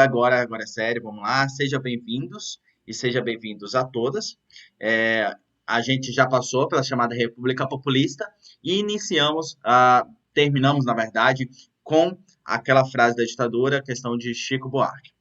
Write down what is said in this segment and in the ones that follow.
Agora é sério, vamos lá. Seja bem-vindos e seja bem-vindos a todas. É, a gente já passou pela chamada República Populista e terminamos, na verdade, com aquela frase da ditadura, a questão de Chico Buarque.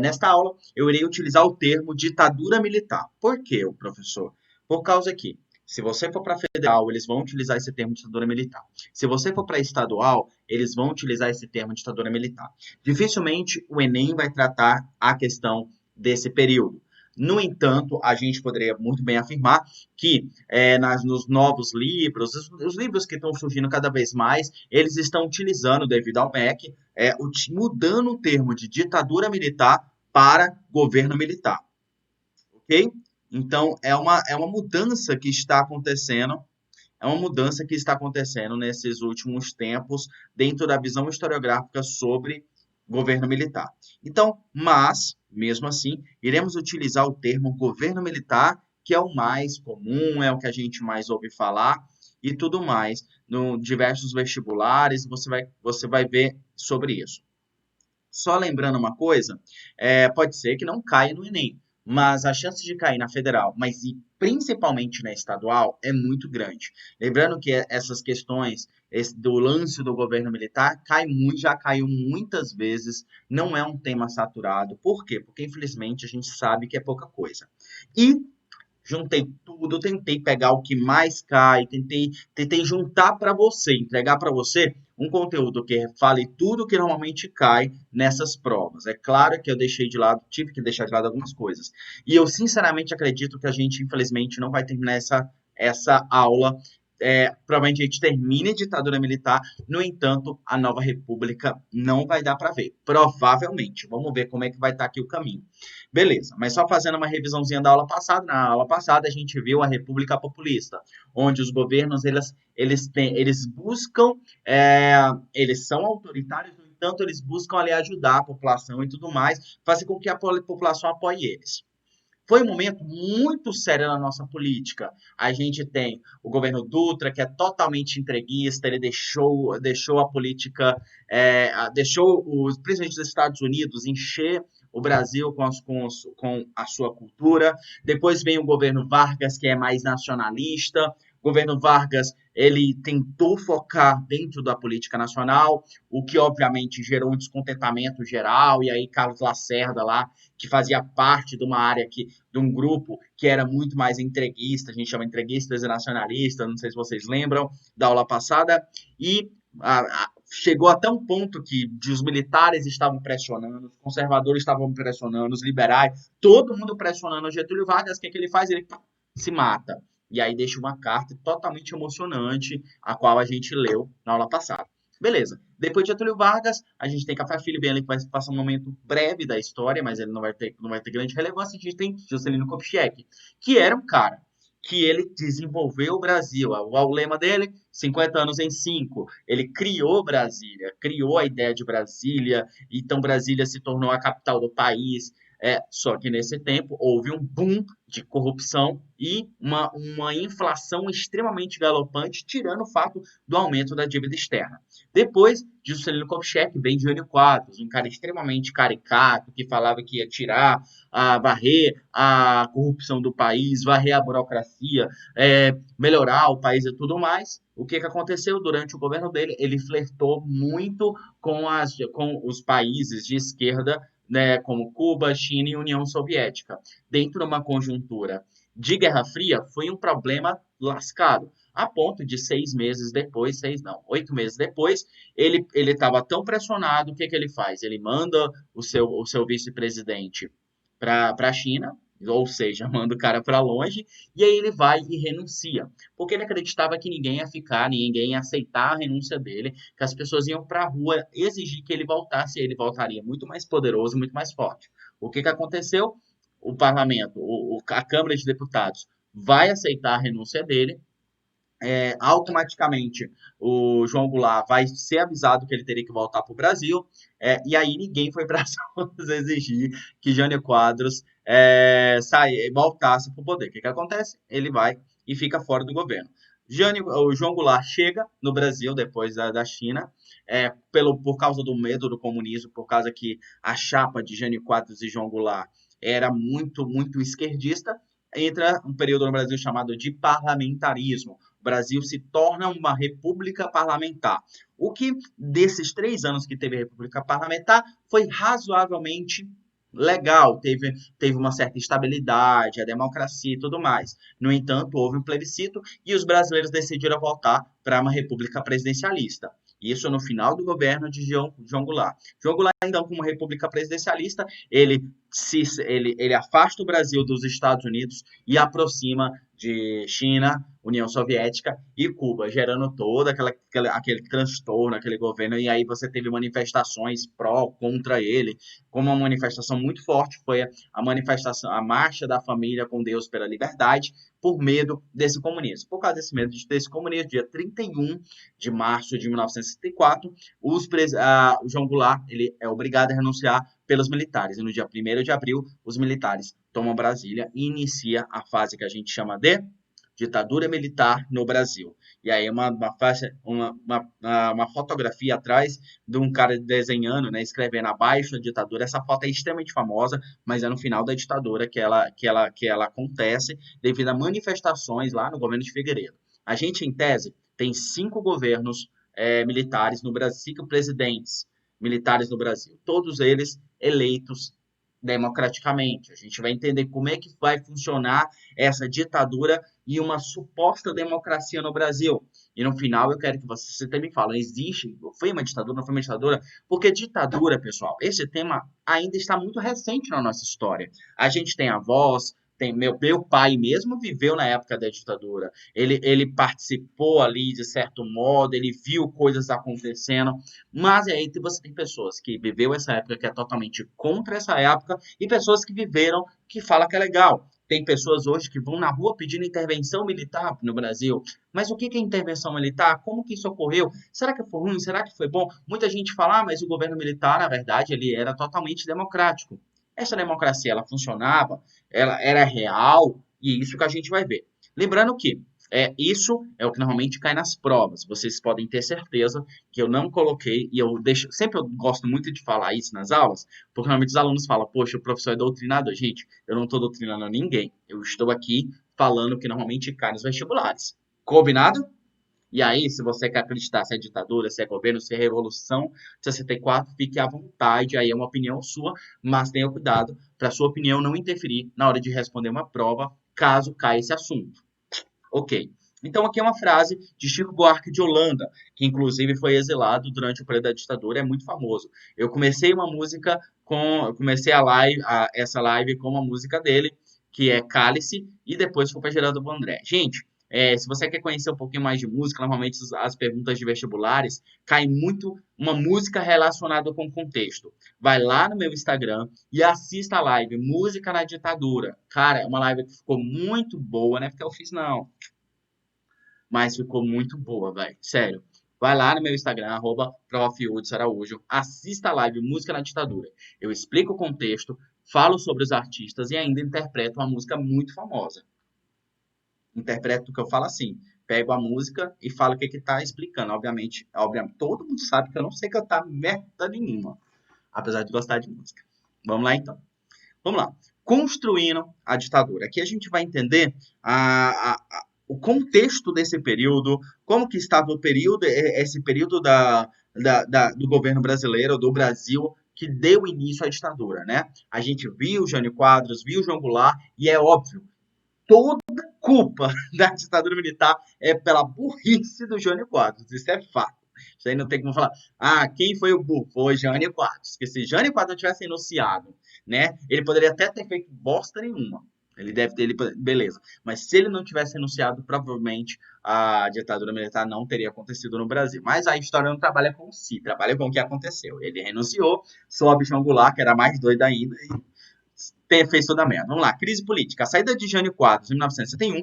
Nesta aula, eu irei utilizar o termo ditadura militar. Por quê, professor? Por causa que, se você for para federal, eles vão utilizar esse termo ditadura militar. Se você for para estadual, eles vão utilizar esse termo ditadura militar. Dificilmente o Enem vai tratar a questão desse período. No entanto, a gente poderia muito bem afirmar que nos novos livros, os livros que estão surgindo cada vez mais, eles estão utilizando, devido ao MEC, mudando o termo de ditadura militar para governo militar, ok? Então, é uma mudança que está acontecendo nesses últimos tempos dentro da visão historiográfica sobre governo militar. Então, mas, mesmo assim, iremos utilizar o termo governo militar, que é o mais comum, é o que a gente mais ouve falar e tudo mais. No diversos vestibulares, você vai ver sobre isso. Só lembrando uma coisa, pode ser que não caia no Enem, mas a chance de cair na federal, mas e principalmente na estadual, é muito grande. Lembrando que essas questões do lance do governo militar já caiu muitas vezes, não é um tema saturado. Por quê? Porque infelizmente a gente sabe que é pouca coisa. E juntei tudo, tentei pegar o que mais cai, tentei juntar para você, entregar para você um conteúdo que fale tudo que normalmente cai nessas provas. É claro que eu tive que deixar de lado algumas coisas. E eu sinceramente acredito que a gente, infelizmente, não vai terminar essa aula. Provavelmente a gente termine a ditadura militar, no entanto, a nova república não vai dar para ver. Provavelmente. Vamos ver como é que vai estar aqui o caminho. Beleza, mas só fazendo uma revisãozinha da aula passada, na aula passada a gente viu a República Populista, onde os governos eles buscam, eles são autoritários, no entanto eles buscam ali ajudar a população e tudo mais, fazer com que a população apoie eles. Foi um momento muito sério na nossa política. A gente tem o governo Dutra, que é totalmente entreguista, ele deixou a política, deixou os presidentes dos Estados Unidos encher o Brasil com a sua cultura. Depois vem o governo Vargas, que é mais nacionalista. O governo Vargas, ele tentou focar dentro da política nacional, o que obviamente gerou um descontentamento geral, e aí Carlos Lacerda lá, que fazia parte de uma área de um grupo que era muito mais entreguista, a gente chama entreguistas e nacionalistas, não sei se vocês lembram da aula passada, e chegou até um ponto que os militares estavam pressionando, os conservadores estavam pressionando, os liberais, todo mundo pressionando o Getúlio Vargas, o que ele faz? Ele se mata. E aí deixa uma carta totalmente emocionante, a qual a gente leu na aula passada. Beleza. Depois de Getúlio Vargas, a gente tem Café Filho bem ali que vai passar um momento breve da história, mas ele não vai ter grande relevância. A gente tem Juscelino Kubitschek, que era um cara que ele desenvolveu o Brasil. O lema dele, 50 anos em 5. Ele criou Brasília, criou a ideia de Brasília, então Brasília se tornou a capital do país. Só que nesse tempo houve um boom de corrupção e uma inflação extremamente galopante, tirando o fato do aumento da dívida externa. Depois de Juscelino Kubitschek, vem Jânio Quadros, um cara extremamente caricato, que falava que ia varrer a corrupção do país, varrer a burocracia, melhorar o país e tudo mais. O que aconteceu durante o governo dele? Ele flertou muito com os países de esquerda, né, como Cuba, China e União Soviética. Dentro de uma conjuntura de Guerra Fria, foi um problema lascado. A ponto de 6 meses depois, 8 meses depois, ele estava tão pressionado, o que ele faz? Ele manda o seu vice-presidente para a China, ou seja, manda o cara para longe, e aí ele vai e renuncia, porque ele acreditava que ninguém ia ficar, ninguém ia aceitar a renúncia dele, que as pessoas iam para a rua exigir que ele voltasse, e ele voltaria muito mais poderoso, muito mais forte. O que aconteceu? O parlamento, a Câmara de Deputados, vai aceitar a renúncia dele, automaticamente o João Goulart vai ser avisado que ele teria que voltar para o Brasil, e aí ninguém foi para as ruas exigir que Jânio Quadros voltasse para o poder. O que acontece? Ele vai e fica fora do governo. O João Goulart chega no Brasil depois da China, por causa do medo do comunismo, por causa que a chapa de Jânio Quadros e João Goulart era muito, muito esquerdista. Entra um período no Brasil chamado de parlamentarismo. O Brasil se torna uma república parlamentar. O que, desses 3 anos que teve a república parlamentar, foi razoavelmente legal, teve uma certa estabilidade, a democracia e tudo mais. No entanto, houve um plebiscito e os brasileiros decidiram voltar para uma república presidencialista. Isso no final do governo de João Goulart. João Goulart, então, como república presidencialista, ele afasta o Brasil dos Estados Unidos e aproxima de China, União Soviética e Cuba, gerando todo aquele transtorno, aquele governo. E aí você teve manifestações pró, contra ele, como uma manifestação muito forte foi a manifestação, a Marcha da Família com Deus pela Liberdade, por medo desse comunismo. Por causa desse medo desse comunismo, dia 31 de março de 1964, o João Goulart ele é obrigado a renunciar pelos militares. E no dia 1º de abril, os militares tomam Brasília e inicia a fase que a gente chama de ditadura militar no Brasil. E aí uma fotografia atrás de um cara desenhando, né, escrevendo abaixo da ditadura. Essa foto é extremamente famosa, mas é no final da ditadura que ela acontece devido a manifestações lá no governo de Figueiredo. A gente, em tese, tem 5 governos militares no Brasil, 5 presidentes militares no Brasil, todos eles eleitos democraticamente. A gente vai entender como é que vai funcionar essa ditadura e uma suposta democracia no Brasil. E no final eu quero que você também fale, existe, foi uma ditadura, não foi uma ditadura? Porque ditadura, pessoal, esse tema ainda está muito recente na nossa história. A gente tem avós, tem meu pai mesmo viveu na época da ditadura. Ele participou ali de certo modo, ele viu coisas acontecendo, mas aí você tem pessoas que viveu essa época que é totalmente contra essa época e pessoas que viveram que falam que é legal. Tem pessoas hoje que vão na rua pedindo intervenção militar no Brasil. Mas o que é intervenção militar? Como que isso ocorreu? Será que foi ruim? Será que foi bom? Muita gente fala, mas o governo militar, na verdade, ele era totalmente democrático. Essa democracia, ela funcionava, ela era real, e isso que a gente vai ver. Lembrando que isso é o que normalmente cai nas provas. Vocês podem ter certeza que eu não coloquei, e sempre eu gosto muito de falar isso nas aulas, porque normalmente os alunos falam, poxa, o professor é doutrinador. Gente, eu não estou doutrinando ninguém. Eu estou aqui falando que normalmente cai nos vestibulares. Combinado? E aí, se você quer acreditar se é ditadura, se é governo, se é revolução de 64, fique à vontade, aí é uma opinião sua, mas tenha cuidado para sua opinião não interferir na hora de responder uma prova, caso caia esse assunto. Ok. Então, aqui é uma frase de Chico Buarque de Holanda, que inclusive foi exilado durante o período da ditadura, é muito famoso. Eu comecei essa live com uma música dele, que é Cálice, e depois foi para Geraldo Vandré. Gente, se você quer conhecer um pouquinho mais de música, normalmente as perguntas de vestibulares caem muito uma música relacionada com o contexto. Vai lá no meu Instagram e assista a live Música na Ditadura. Cara, é uma live que ficou muito boa, né? Porque eu fiz, não. Mas ficou muito boa, velho. Sério. Vai lá no meu Instagram, @prof.Araújo, assista a live Música na Ditadura. Eu explico o contexto, falo sobre os artistas e ainda interpreto uma música muito famosa. Interpreto o que eu falo assim. Pego a música e falo o que que tá explicando. Obviamente, todo mundo sabe que eu não sei cantar merda nenhuma. Apesar de gostar de música. Vamos lá, então. Vamos lá. Construindo a ditadura. Aqui a gente vai entender o contexto desse período, como que estava esse período do governo brasileiro, do Brasil, que deu início à ditadura, né? A gente viu Jânio Quadros, viu João Goulart, e é óbvio, toda culpa da ditadura militar é pela burrice do Jânio Quadros, isso é fato. Isso aí não tem como falar, quem foi o burro? Foi Jânio Quadros. Porque se Jânio Quadros tivesse enunciado, né, ele poderia até ter feito bosta nenhuma. Beleza. Mas se ele não tivesse enunciado, provavelmente a ditadura militar não teria acontecido no Brasil. Mas a história não trabalha com si, trabalha com o que aconteceu. Ele renunciou, sobe João Goulart, que era mais doido ainda, e fez toda a merda. Vamos lá, crise política. A saída de Jânio Quadros em 1971,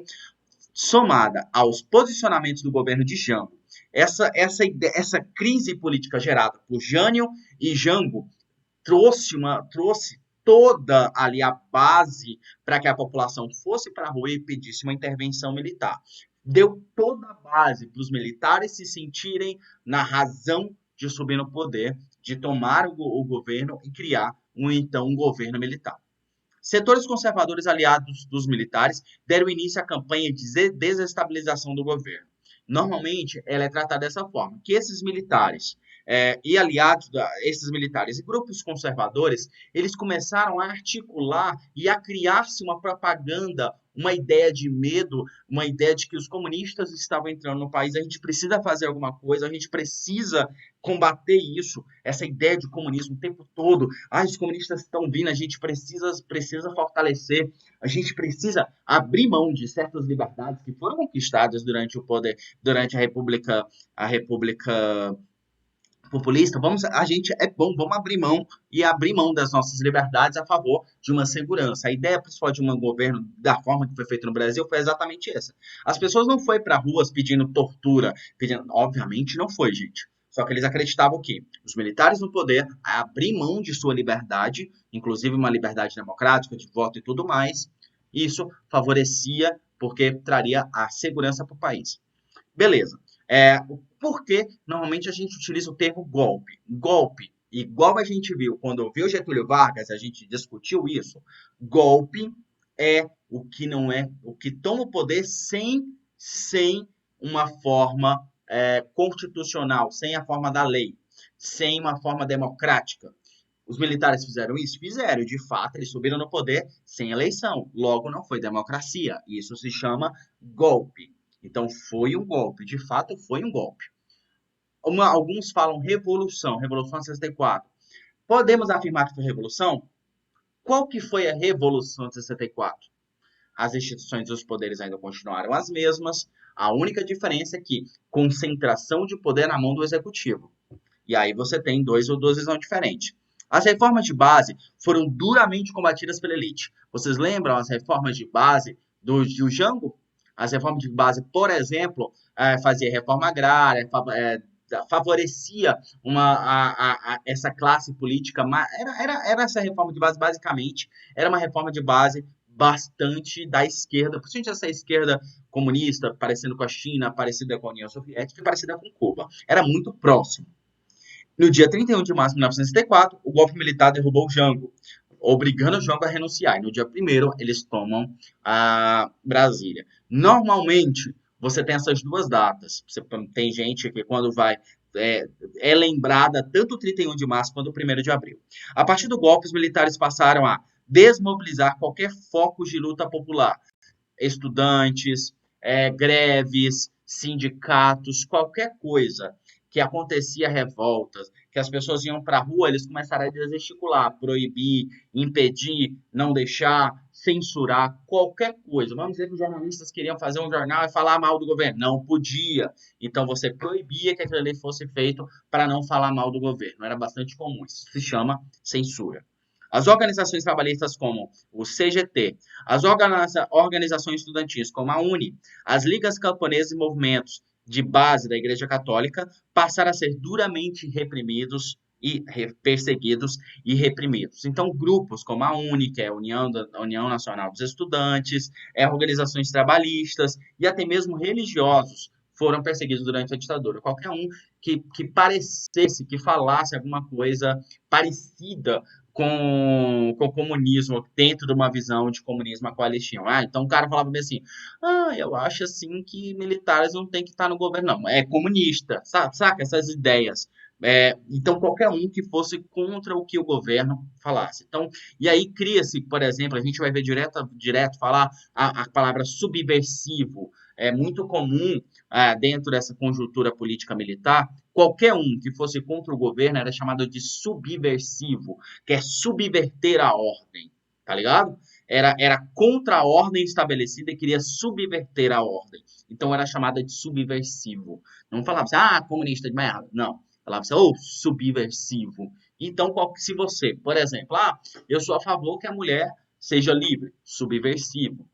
somada aos posicionamentos do governo de Jango, essa crise política gerada por Jânio e Jango trouxe toda ali a base para que a população fosse para a rua e pedisse uma intervenção militar. deu toda a base para os militares se sentirem na razão de subir no poder, de tomar o governo e criar um governo militar. Setores conservadores aliados dos militares deram início à campanha de desestabilização do governo. Normalmente, ela é tratada dessa forma, que esses militares e aliados esses militares e grupos conservadores, eles começaram a articular e a criar-se uma propaganda, uma ideia de medo, uma ideia de que os comunistas estavam entrando no país, a gente precisa fazer alguma coisa, a gente precisa combater isso, essa ideia de comunismo o tempo todo. Ah, os comunistas estão vindo, a gente precisa fortalecer, a gente precisa abrir mão de certas liberdades que foram conquistadas durante o poder, durante a República populista. Vamos abrir mão e abrir mão das nossas liberdades a favor de uma segurança. A ideia principal de um governo da forma que foi feito no Brasil foi exatamente essa. As pessoas não foram para ruas pedindo tortura, obviamente não foi, gente. Só que eles acreditavam que os militares no poder, a abrir mão de sua liberdade, inclusive uma liberdade democrática, de voto e tudo mais, isso favorecia porque traria a segurança para o país. Beleza. Por que normalmente a gente utiliza o termo golpe? Golpe, igual a gente viu quando viu Getúlio Vargas, a gente discutiu isso. Golpe é o que não é, o que toma o poder sem uma forma constitucional, sem a forma da lei, sem uma forma democrática. Os militares fizeram isso? Fizeram. De fato, eles subiram no poder sem eleição. Logo, não foi democracia. Isso se chama golpe. Então, foi um golpe. De fato, foi um golpe. Alguns falam revolução. Revolução de 64. Podemos afirmar que foi revolução? Qual que foi a revolução de 64? As instituições e os poderes ainda continuaram as mesmas. A única diferença é que concentração de poder na mão do executivo. E aí você tem duas visões diferentes. As reformas de base foram duramente combatidas pela elite. Vocês lembram as reformas de base do Jango? As reformas de base, por exemplo, fazia reforma agrária, favorecia essa classe política. Era essa reforma de base, basicamente, era uma reforma de base bastante da esquerda, principalmente essa esquerda comunista, parecendo com a China, parecida com a União Soviética e parecida com Cuba. Era muito próximo. No dia 31 de março de 1964, o golpe militar derrubou o Jango, obrigando o Jango a renunciar. E no dia 1º, eles tomam a Brasília. Normalmente, você tem essas duas datas. Tem gente que quando vai é lembrada tanto o 31 de março quanto o 1º de abril. A partir do golpe, os militares passaram a desmobilizar qualquer foco de luta popular. Estudantes, greves, sindicatos, qualquer coisa que acontecia revoltas, que as pessoas iam para a rua, eles começaram a desesticular, proibir, impedir, não deixar, censurar, qualquer coisa. Vamos dizer que os jornalistas queriam fazer um jornal e falar mal do governo. Não podia. Então você proibia que aquilo ali fosse feito para não falar mal do governo. Era bastante comum. Isso se chama censura. As organizações trabalhistas como o CGT, as organizações estudantis como a UNE, as ligas camponesas e movimentos de base da Igreja Católica passaram a ser duramente reprimidos e perseguidos e reprimidos. Então, grupos como a UNE, que é a União Nacional dos Estudantes, organizações trabalhistas e até mesmo religiosos foram perseguidos durante a ditadura. Qualquer um que parecesse, que falasse alguma coisa parecida com o comunismo, dentro de uma visão de comunismo a qual eles tinham. Então o cara falava bem assim, eu acho assim que militares não tem que estar no governo, não, é comunista, saca essas ideias. Então qualquer um que fosse contra o que o governo falasse. Então, e aí cria-se, por exemplo, a gente vai ver direto falar a palavra subversivo. É muito comum dentro dessa conjuntura política militar, qualquer um que fosse contra o governo era chamado de subversivo, que é subverter a ordem, tá ligado? Era contra a ordem estabelecida e queria subverter a ordem. Então era chamada de subversivo. Não falava assim, comunista de merda. Não. Falava assim, subversivo. Então, se você, por exemplo, eu sou a favor que a mulher seja livre, subversivo.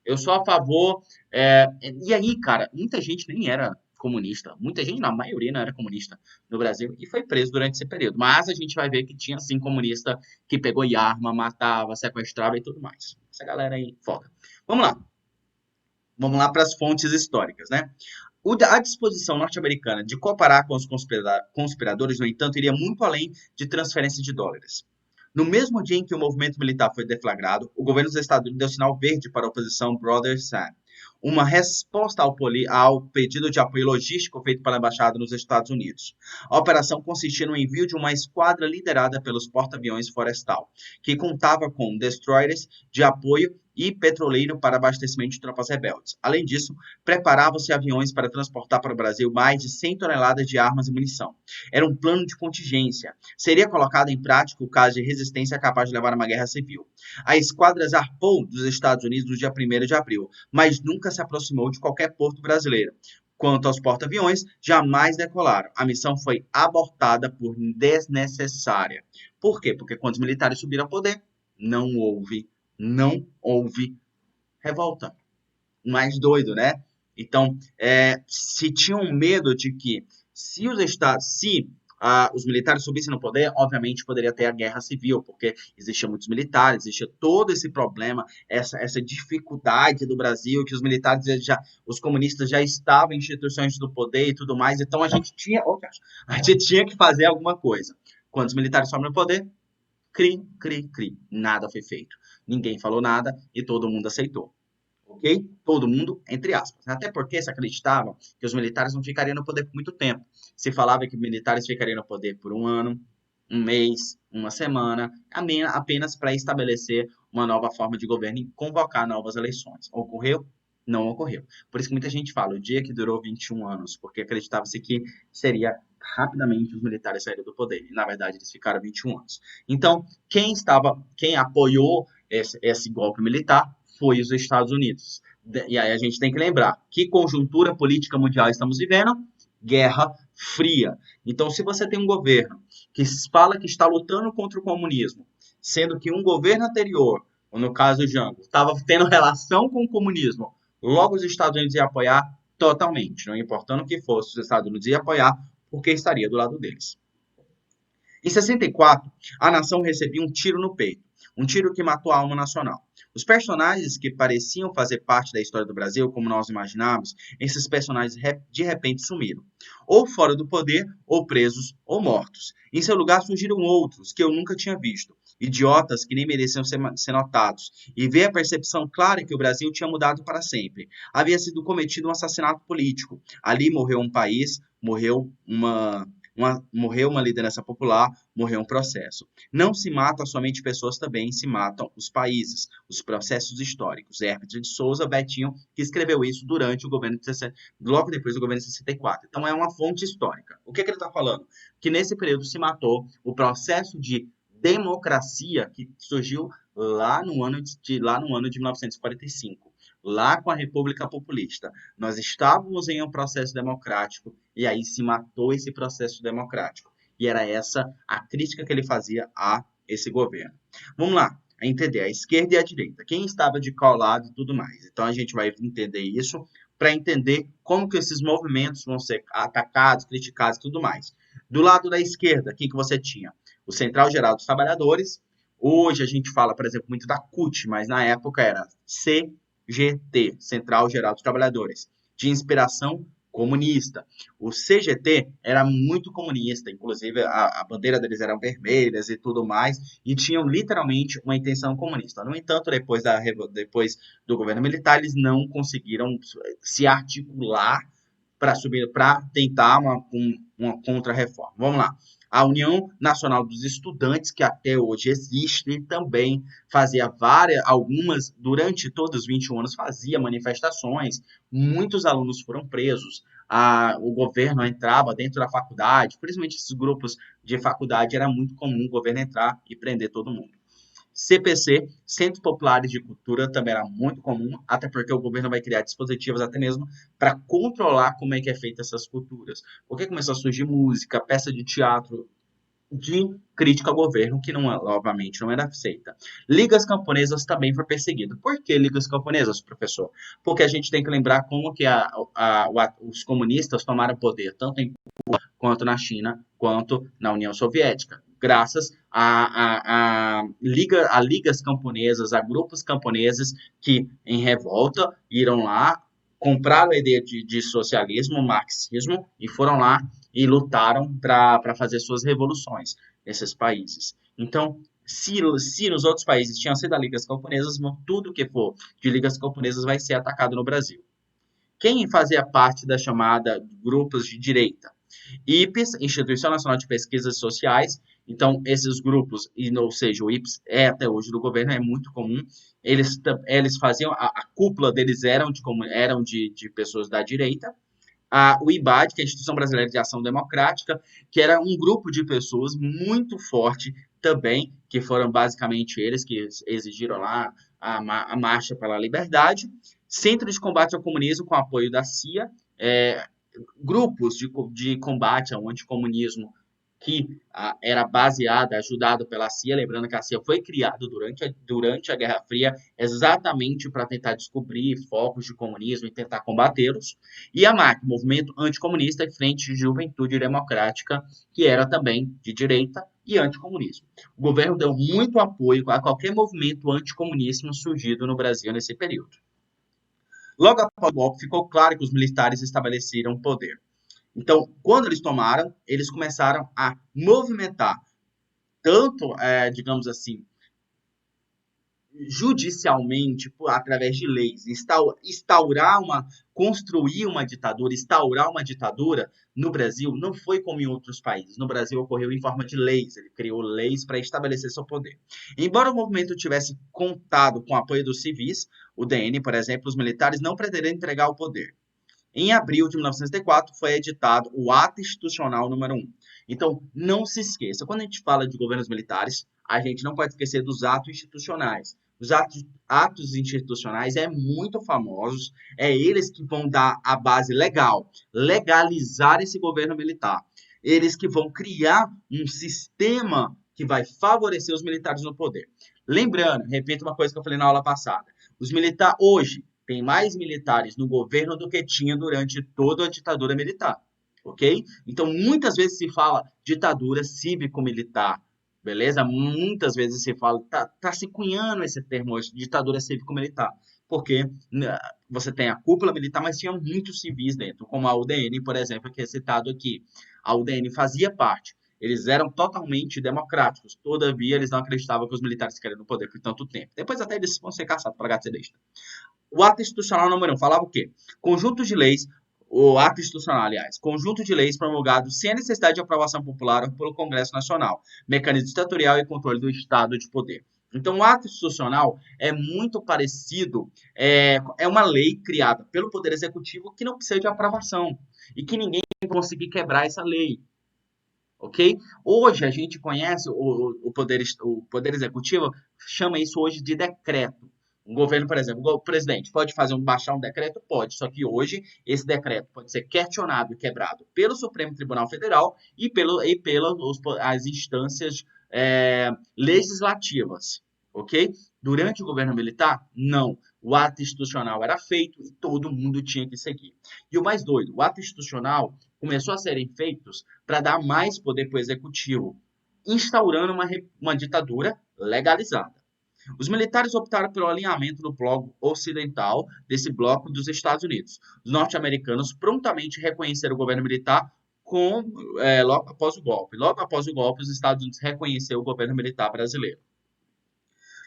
Eu sou a favor. E aí, cara, muita gente nem era comunista. Muita gente, na maioria, não era comunista no Brasil e foi preso durante esse período. Mas a gente vai ver que tinha, sim, comunista que pegou arma, matava, sequestrava e tudo mais. Essa galera aí, foda. Vamos lá. Vamos lá para as fontes históricas, né? A disposição norte-americana de cooperar com os conspiradores, no entanto, iria muito além de transferência de dólares. No mesmo dia em que o movimento militar foi deflagrado, o governo dos Estados Unidos deu sinal verde para a oposição Brother Sam, uma resposta ao pedido de apoio logístico feito pela embaixada nos Estados Unidos. A operação consistia no envio de uma esquadra liderada pelos porta-aviões Forrestal, que contava com destroyers de apoio e petroleiro para abastecimento de tropas rebeldes. Além disso, preparavam-se aviões para transportar para o Brasil mais de 100 toneladas de armas e munição. Era um plano de contingência. Seria colocado em prática o caso de resistência capaz de levar a uma guerra civil. A esquadra zarpou dos Estados Unidos no dia 1º de abril, mas nunca se aproximou de qualquer porto brasileiro. Quanto aos porta-aviões, jamais decolaram. A missão foi abortada por desnecessária. Por quê? Porque quando os militares subiram ao poder, não houve revolta. Mais doido, né? Então, se tinham medo de que se os militares subissem no poder, obviamente poderia ter a guerra civil, porque existiam muitos militares, existia todo esse problema, essa dificuldade do Brasil, que os militares os comunistas já estavam em instituições do poder e tudo mais, então a gente tinha que fazer alguma coisa. Quando os militares sobem no poder, cri, cri, cri. Nada foi feito. Ninguém falou nada e todo mundo aceitou. Ok? Todo mundo, entre aspas. Até porque se acreditava que os militares não ficariam no poder por muito tempo. Se falava que militares ficariam no poder por um ano, um mês, uma semana, apenas para estabelecer uma nova forma de governo e convocar novas eleições. Ocorreu? Não ocorreu. Por isso que muita gente fala o dia que durou 21 anos, porque acreditava-se que seria rapidamente os militares saírem do poder. E, na verdade, eles ficaram 21 anos. Então, quem apoiou esse golpe militar foi os Estados Unidos. E aí a gente tem que lembrar que conjuntura política mundial estamos vivendo? Guerra Fria. Então, se você tem um governo que fala que está lutando contra o comunismo, sendo que um governo anterior, ou no caso do Jango, estava tendo relação com o comunismo, logo os Estados Unidos iam apoiar totalmente, não importando o que fosse, os Estados Unidos iam apoiar porque estaria do lado deles. Em 64, a nação recebia um tiro no peito, um tiro que matou a alma nacional. Os personagens que pareciam fazer parte da história do Brasil, como nós imaginávamos, esses personagens de repente sumiram. Ou fora do poder, ou presos, ou mortos. Em seu lugar surgiram outros que eu nunca tinha visto. Idiotas que nem mereciam ser notados. E ver a percepção clara que o Brasil tinha mudado para sempre. Havia sido cometido um assassinato político. Ali morreu um país, morreu uma liderança popular, morreu um processo. Não se matam somente pessoas, também se matam os países, os processos históricos. Herbert de Souza, Betinho, que escreveu isso durante o governo logo depois do governo de 64. Então é uma fonte histórica. O que ele está falando? Que nesse período se matou o processo de democracia que surgiu lá no ano de 1945. Lá com a República Populista. Nós estávamos em um processo democrático e aí se matou esse processo democrático. E era essa a crítica que ele fazia a esse governo. Vamos lá, a entender a esquerda e a direita. Quem estava de qual lado e tudo mais. Então a gente vai entender isso para entender como que esses movimentos vão ser atacados, criticados e tudo mais. Do lado da esquerda, quem que você tinha? O Central Geral dos Trabalhadores. Hoje a gente fala, por exemplo, muito da CUT, mas na época era CGT, Central Geral dos Trabalhadores, de inspiração comunista. O CGT era muito comunista, inclusive a bandeira deles eram vermelhas e tudo mais, e tinham literalmente uma intenção comunista. No entanto, depois do governo militar, eles não conseguiram se articular para tentar uma contra-reforma. Vamos lá. A União Nacional dos Estudantes, que até hoje existe, também fazia algumas, durante todos os 21 anos, fazia manifestações. Muitos alunos foram presos. O governo entrava dentro da faculdade, principalmente esses grupos de faculdade, era muito comum o governo entrar e prender todo mundo. CPC, Centros Populares de Cultura, também era muito comum, até porque o governo vai criar dispositivos até mesmo para controlar como é que é feita essas culturas. Porque começou a surgir música, peça de teatro de crítica ao governo, que não, obviamente não era aceita. Ligas camponesas também foi perseguido. Por que ligas camponesas, professor? Porque a gente tem que lembrar como que os comunistas tomaram poder, tanto em Cuba, quanto na China, quanto na União Soviética. Graças a ligas camponesas, a grupos camponeses que, em revolta, iram lá compraram a ideia de socialismo, marxismo, e foram lá e lutaram para fazer suas revoluções nesses países. Então, se nos outros países tinham sido as ligas camponesas, tudo que for de ligas camponesas vai ser atacado no Brasil. Quem fazia parte da chamada grupos de direita? IPES, Instituição Nacional de Pesquisas Sociais. Então, esses grupos, ou seja, o IPES é até hoje do governo, é muito comum. Eles faziam, a cúpula deles eram de pessoas da direita. O IBAD, que é a Instituição Brasileira de Ação Democrática, que era um grupo de pessoas muito forte também, que foram basicamente eles que exigiram lá a Marcha pela Liberdade. Centro de Combate ao Comunismo, com apoio da CIA, grupos de combate ao anticomunismo que era baseada, ajudado pela CIA, lembrando que a CIA foi criada durante a Guerra Fria exatamente para tentar descobrir focos de comunismo e tentar combatê-los, e a MAC, Movimento Anticomunista e Frente de Juventude Democrática, que era também de direita e anticomunismo. O governo deu muito apoio a qualquer movimento anticomunista surgido no Brasil nesse período. Logo após o golpe, ficou claro que os militares estabeleceram poder. Então, quando eles tomaram, eles começaram a movimentar, tanto, digamos assim, judicialmente, através de leis, construir uma ditadura, instaurar uma ditadura no Brasil, não foi como em outros países. No Brasil ocorreu em forma de leis, ele criou leis para estabelecer seu poder. Embora o movimento tivesse contado com o apoio dos civis, o DN, por exemplo, os militares não pretenderam entregar o poder. Em abril de 1904, foi editado o Ato Institucional número 1. Então, não se esqueça, quando a gente fala de governos militares, a gente não pode esquecer dos atos institucionais. Os atos institucionais é muito famosos, é eles que vão dar a base legal, legalizar esse governo militar. Eles que vão criar um sistema que vai favorecer os militares no poder. Lembrando, repito uma coisa que eu falei na aula passada, os militares hoje tem mais militares no governo do que tinha durante toda a ditadura militar, ok? Então, muitas vezes se fala ditadura cívico-militar, beleza? Muitas vezes se fala, tá se cunhando esse termo hoje, ditadura cívico-militar, porque você tem a cúpula militar, mas tinha muitos civis dentro, como a UDN, por exemplo, que é citado aqui. A UDN fazia parte. Eles eram totalmente democráticos, todavia eles não acreditavam que os militares queriam no poder por tanto tempo. Depois até eles vão ser caçados para gato besta. O ato institucional número 1 falava o quê? Conjunto de leis, o ato institucional, aliás, conjunto de leis promulgados sem a necessidade de aprovação popular pelo Congresso Nacional, mecanismo ditatorial e controle do Estado de poder. Então, o ato institucional é muito parecido, é uma lei criada pelo Poder Executivo que não precisa de aprovação e que ninguém conseguir quebrar essa lei. Ok? Hoje a gente conhece o poder Executivo, chama isso hoje de decreto. Um governo, por exemplo, o presidente pode baixar um decreto? Pode, só que hoje esse decreto pode ser questionado e quebrado pelo Supremo Tribunal Federal e pelas instâncias legislativas, ok? Durante o governo militar, não. O ato institucional era feito e todo mundo tinha que seguir. E o mais doido, o ato institucional começou a serem feitos para dar mais poder para o executivo, instaurando uma ditadura legalizada. Os militares optaram pelo alinhamento do bloco ocidental desse bloco dos Estados Unidos. Os norte-americanos prontamente reconheceram o governo militar logo após o golpe. Logo após o golpe, os Estados Unidos reconheceram o governo militar brasileiro.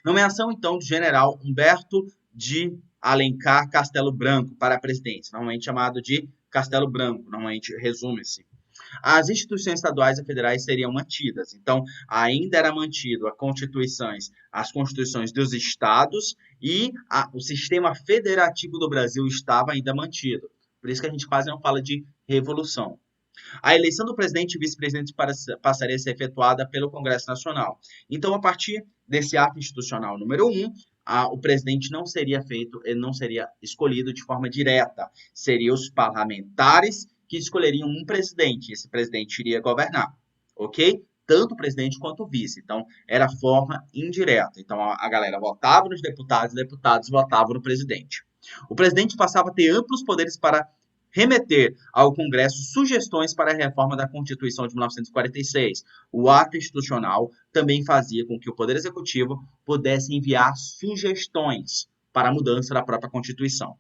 Nomeação, então, do general Humberto de Alencar Castelo Branco para a presidência, normalmente chamado de Castelo Branco, normalmente resume-se. As instituições estaduais e federais seriam mantidas. Então, ainda era mantido as constituições dos estados e o sistema federativo do Brasil estava ainda mantido. Por isso que a gente quase não fala de revolução. A eleição do presidente e vice-presidente passaria a ser efetuada pelo Congresso Nacional. Então, a partir desse ato institucional número 1, o presidente não seria escolhido de forma direta. Seriam os parlamentares que escolheriam um presidente. Esse presidente iria governar, ok? Tanto o presidente quanto o vice. Então, era forma indireta. Então, a galera votava nos deputados, os deputados votavam no presidente. O presidente passava a ter amplos poderes para remeter ao Congresso sugestões para a reforma da Constituição de 1946. O ato institucional também fazia com que o Poder Executivo pudesse enviar sugestões para a mudança da própria Constituição.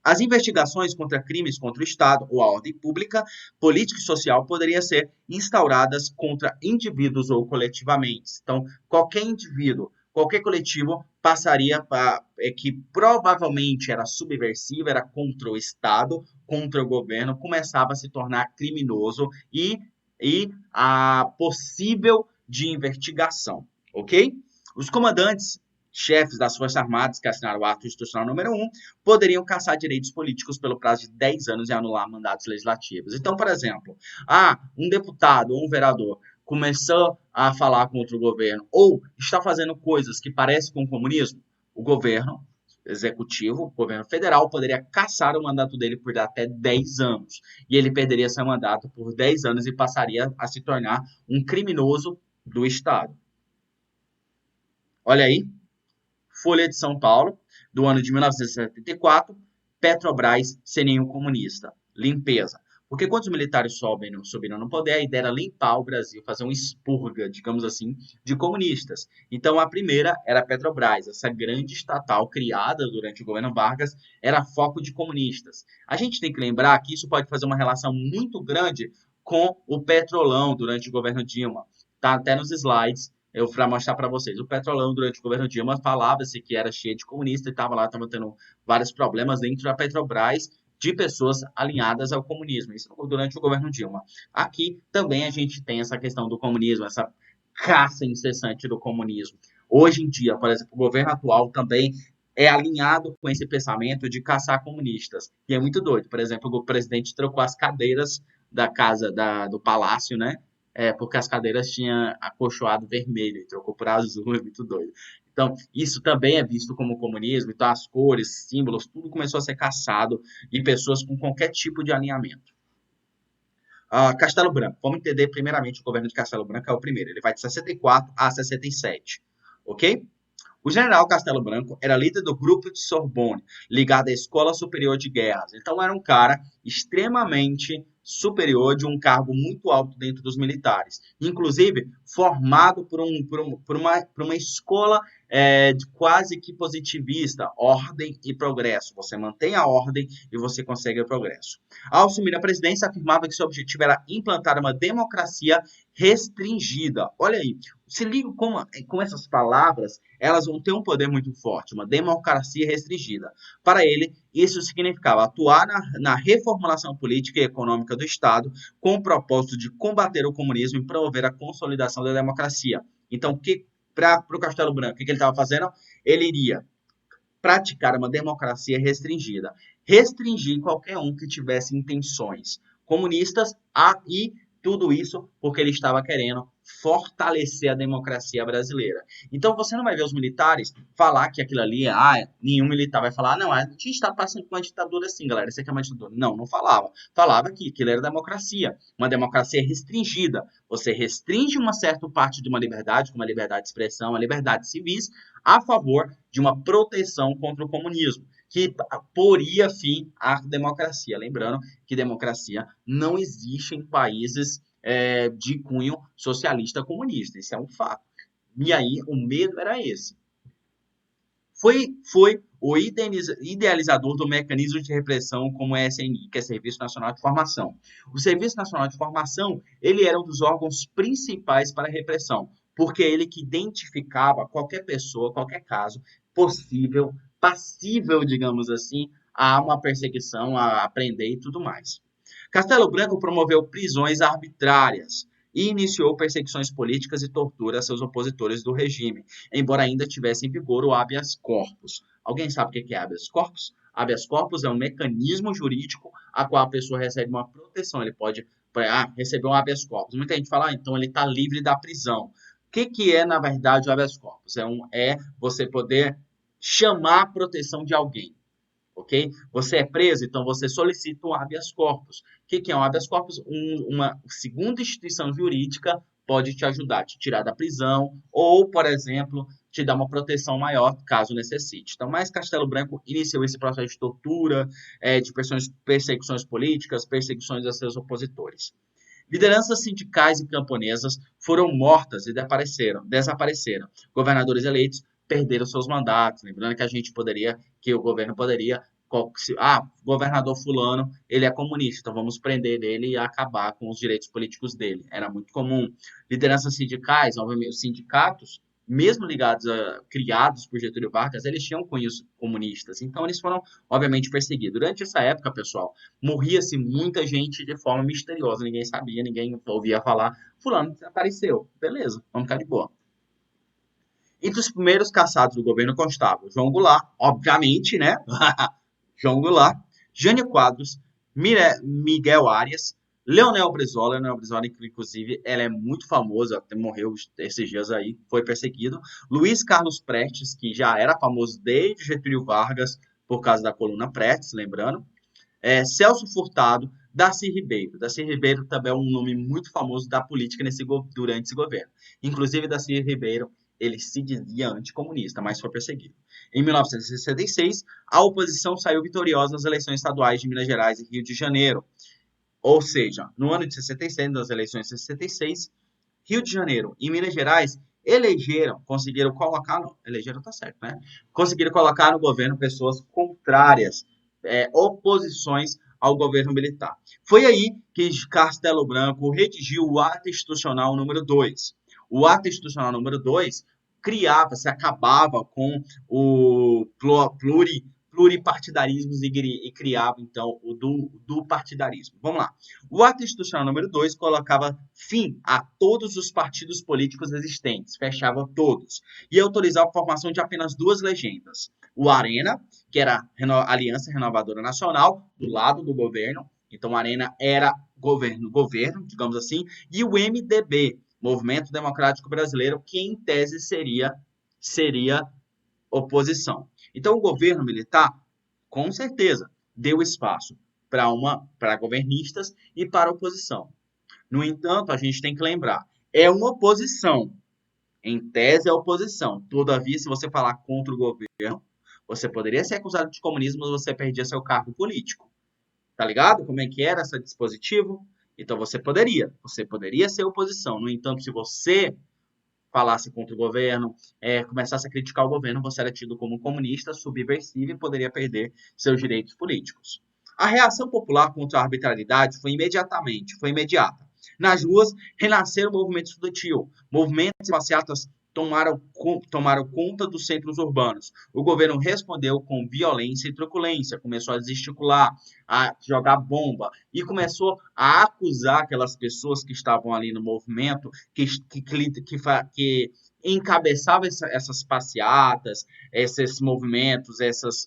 As investigações contra crimes contra o Estado ou a ordem pública, política e social poderiam ser instauradas contra indivíduos ou coletivamente. Então, qualquer indivíduo, qualquer coletivo passaria para que provavelmente era subversivo, era contra o Estado, contra o governo, começava a se tornar criminoso e possível de investigação, ok? Os comandantes chefes das Forças Armadas que assinaram o ato institucional número 1 poderiam cassar direitos políticos pelo prazo de 10 anos e anular mandatos legislativos. Então, por exemplo, um deputado ou um vereador começou a falar contra o governo ou está fazendo coisas que parecem com o comunismo, o governo executivo, o governo federal, poderia cassar o mandato dele por até 10 anos. E ele perderia seu mandato por 10 anos e passaria a se tornar um criminoso do Estado. Olha aí, Folha de São Paulo, do ano de 1974, Petrobras sem nenhum comunista. Limpeza. Porque quando os militares subiram no poder, a ideia era limpar o Brasil, fazer um expurga, digamos assim, de comunistas. Então, a primeira era a Petrobras, essa grande estatal criada durante o governo Vargas, era foco de comunistas. A gente tem que lembrar que isso pode fazer uma relação muito grande com o Petrolão durante o governo Dilma. Tá até nos slides eu para mostrar para vocês. O Petrolão, durante o governo Dilma, falava-se que era cheio de comunista e estava lá, estava tendo vários problemas dentro da Petrobras de pessoas alinhadas ao comunismo. Isso durante o governo Dilma. Aqui também a gente tem essa questão do comunismo, essa caça incessante do comunismo. Hoje em dia, por exemplo, o governo atual também é alinhado com esse pensamento de caçar comunistas. E é muito doido. Por exemplo, o presidente trocou as cadeiras da casa, do palácio, né? Porque as cadeiras tinham acolchoado vermelho e trocou por azul, é muito doido. Então, isso também é visto como comunismo, então as cores, símbolos, tudo começou a ser caçado e pessoas com qualquer tipo de alinhamento. Castelo Branco, vamos entender primeiramente o governo de Castelo Branco é o primeiro, ele vai de 64 a 67, ok? O general Castelo Branco era líder do grupo de Sorbonne, ligado à Escola Superior de Guerras. Então era um cara extremamente superior, de um cargo muito alto dentro dos militares. Inclusive, formado por uma escola de quase que positivista, ordem e progresso. Você mantém a ordem e você consegue o progresso. Ao assumir a presidência, afirmava que seu objetivo era implantar uma democracia restringida. Olha aí, se liga com essas palavras, elas vão ter um poder muito forte, uma democracia restringida. Para ele, isso significava atuar na reformulação política e econômica do Estado com o propósito de combater o comunismo e promover a consolidação da democracia. Então, para o Castelo Branco, o que ele estava fazendo? Ele iria praticar uma democracia restringida, restringir qualquer um que tivesse intenções comunistas e tudo isso porque ele estava querendo fortalecer a democracia brasileira. Então você não vai ver os militares falar que aquilo ali, nenhum militar vai falar, não, a gente está passando por uma ditadura assim, galera, isso aqui é uma ditadura. Não, não falava. Falava que aquilo era democracia, uma democracia restringida. Você restringe uma certa parte de uma liberdade, como a liberdade de expressão, a liberdade civis, a favor de uma proteção contra o comunismo, que poria fim à democracia. Lembrando que democracia não existe em países de cunho socialista comunista. Isso é um fato. E aí o medo era esse. Foi o idealizador do mecanismo de repressão como o SNI, que é Serviço Nacional de Informação. O Serviço Nacional de Informação, ele era um dos órgãos principais para a repressão, porque é ele que identificava qualquer pessoa, qualquer caso passível, digamos assim, a uma perseguição, a prender e tudo mais. Castelo Branco promoveu prisões arbitrárias e iniciou perseguições políticas e tortura a seus opositores do regime, embora ainda tivesse em vigor o habeas corpus. Alguém sabe o que é habeas corpus? Habeas corpus é um mecanismo jurídico a qual a pessoa recebe uma proteção. Ele pode receber um habeas corpus. Muita gente fala, então ele está livre da prisão. O que é, na verdade, o habeas corpus? É você poder chamar a proteção de alguém. Ok? Você é preso, então você solicita um habeas corpus. O que é um habeas corpus? Uma segunda instituição jurídica pode te ajudar, te tirar da prisão ou, por exemplo, te dar uma proteção maior, caso necessite. Então, mais Castelo Branco iniciou esse processo de tortura, de perseguições políticas, perseguições a seus opositores. Lideranças sindicais e camponesas foram mortas e desapareceram. Governadores eleitos perderam seus mandatos. Lembrando que o governo poderia governador fulano, ele é comunista, então vamos prender ele e acabar com os direitos políticos dele. Era muito comum. Lideranças sindicais, obviamente, os sindicatos, mesmo criados por Getúlio Vargas, eles tinham cunhos comunistas, então eles foram, obviamente, perseguidos. Durante essa época, pessoal, morria-se muita gente de forma misteriosa, ninguém sabia, ninguém ouvia falar, fulano desapareceu, beleza, vamos ficar de boa. Entre os primeiros caçados do governo constavam João Goulart, obviamente, né? João Goulart, Jânio Quadros, Miguel Arias, Leonel Brizola. Leonel Brizola, inclusive, ela é muito famosa, até morreu esses dias aí, foi perseguido. Luiz Carlos Prestes, que já era famoso desde Getúlio Vargas, por causa da coluna Prestes, lembrando. Celso Furtado, Darcy Ribeiro. Darcy Ribeiro também é um nome muito famoso da política durante esse governo. Inclusive, Darcy Ribeiro, ele se dizia anticomunista, mas foi perseguido. Em 1966, a oposição saiu vitoriosa nas eleições estaduais de Minas Gerais e Rio de Janeiro. Ou seja, no ano de 66, nas eleições de 66, Rio de Janeiro e Minas Gerais conseguiram colocar, elegeram tá certo, né? Conseguiram colocar no governo pessoas contrárias, oposições ao governo militar. Foi aí que Castelo Branco redigiu o Ato Institucional número 2. O Ato Institucional número 2 acabava com o pluripartidarismo e criava, então, o do partidarismo. Vamos lá. O Ato Institucional número 2 colocava fim a todos os partidos políticos existentes, fechava todos, e autorizava a formação de apenas 2 legendas. O Arena, que era a Aliança Renovadora Nacional, do lado do governo, então a Arena era governo, digamos assim, e o MDB, Movimento Democrático Brasileiro, que em tese seria oposição. Então o governo militar, com certeza, deu espaço para governistas e para oposição. No entanto, a gente tem que lembrar, é uma oposição. Em tese é oposição. Todavia, se você falar contra o governo, você poderia ser acusado de comunismo, mas você perdia seu cargo político. Tá ligado? Como é que era esse dispositivo? Então você poderia ser oposição. No entanto, se você falasse contra o governo, começasse a criticar o governo, você era tido como comunista, subversivo e poderia perder seus direitos políticos. A reação popular contra a arbitrariedade foi imediata. Nas ruas, renasceram movimentos estudantil, movimentos e passeatas tomaram conta dos centros urbanos. O governo respondeu com violência e truculência, começou a gesticular, a jogar bomba e começou a acusar aquelas pessoas que estavam ali no movimento, que encabeçavam essas passeatas, esses movimentos, esses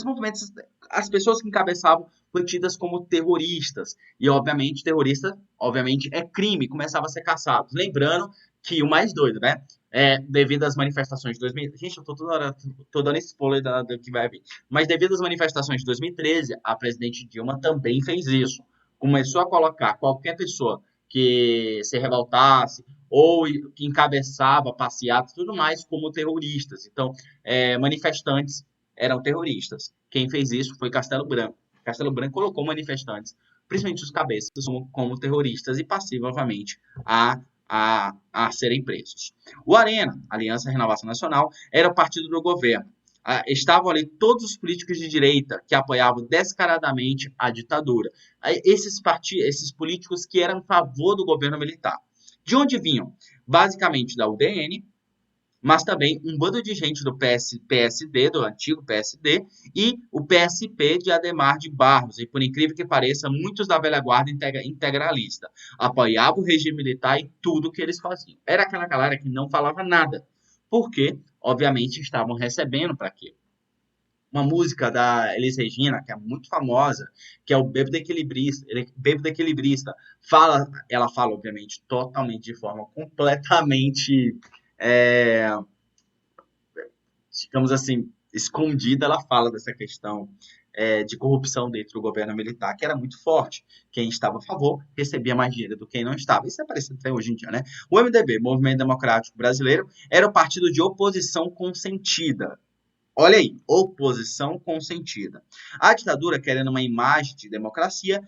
movimentos, as pessoas que encabeçavam foram tidas como terroristas. E, obviamente, terrorista, obviamente, é crime, começava a ser caçado. Lembrando que o mais doido, né? Devido às manifestações de 2000... Gente, eu tô dando spoiler do que vai vir. Mas devido às manifestações de 2013, a presidente Dilma também fez isso. Começou a colocar qualquer pessoa que se revoltasse ou que encabeçava passeatas e tudo mais como terroristas. Então, manifestantes eram terroristas. Quem fez isso foi Castelo Branco. Castelo Branco colocou manifestantes, principalmente os cabeças, como terroristas e passivamente a serem presos. O Arena, Aliança Renovação Nacional, era o partido do governo. Estavam ali todos os políticos de direita que apoiavam descaradamente a ditadura. Esses políticos que eram a favor do governo militar. De onde vinham? Basicamente da UDN, mas também um bando de gente do PSD, do antigo PSD, e o PSP de Adhemar de Barros. E por incrível que pareça, muitos da velha guarda integralista apoiavam o regime militar e tudo que eles faziam. Era aquela galera que não falava nada, porque, obviamente, estavam recebendo para quê? Uma música da Elis Regina, que é muito famosa, que é o Bêbado Equilibrista. Bêbado Equilibrista. Ela fala, obviamente, totalmente de forma completamente, digamos assim, escondida. Ela fala dessa questão de corrupção dentro do governo militar, que era muito forte. Quem estava a favor recebia mais dinheiro do que quem não estava. Isso é parecido até hoje em dia, né? O MDB, Movimento Democrático Brasileiro, era o partido de oposição consentida. Olha aí, oposição consentida. A ditadura, querendo uma imagem de democracia,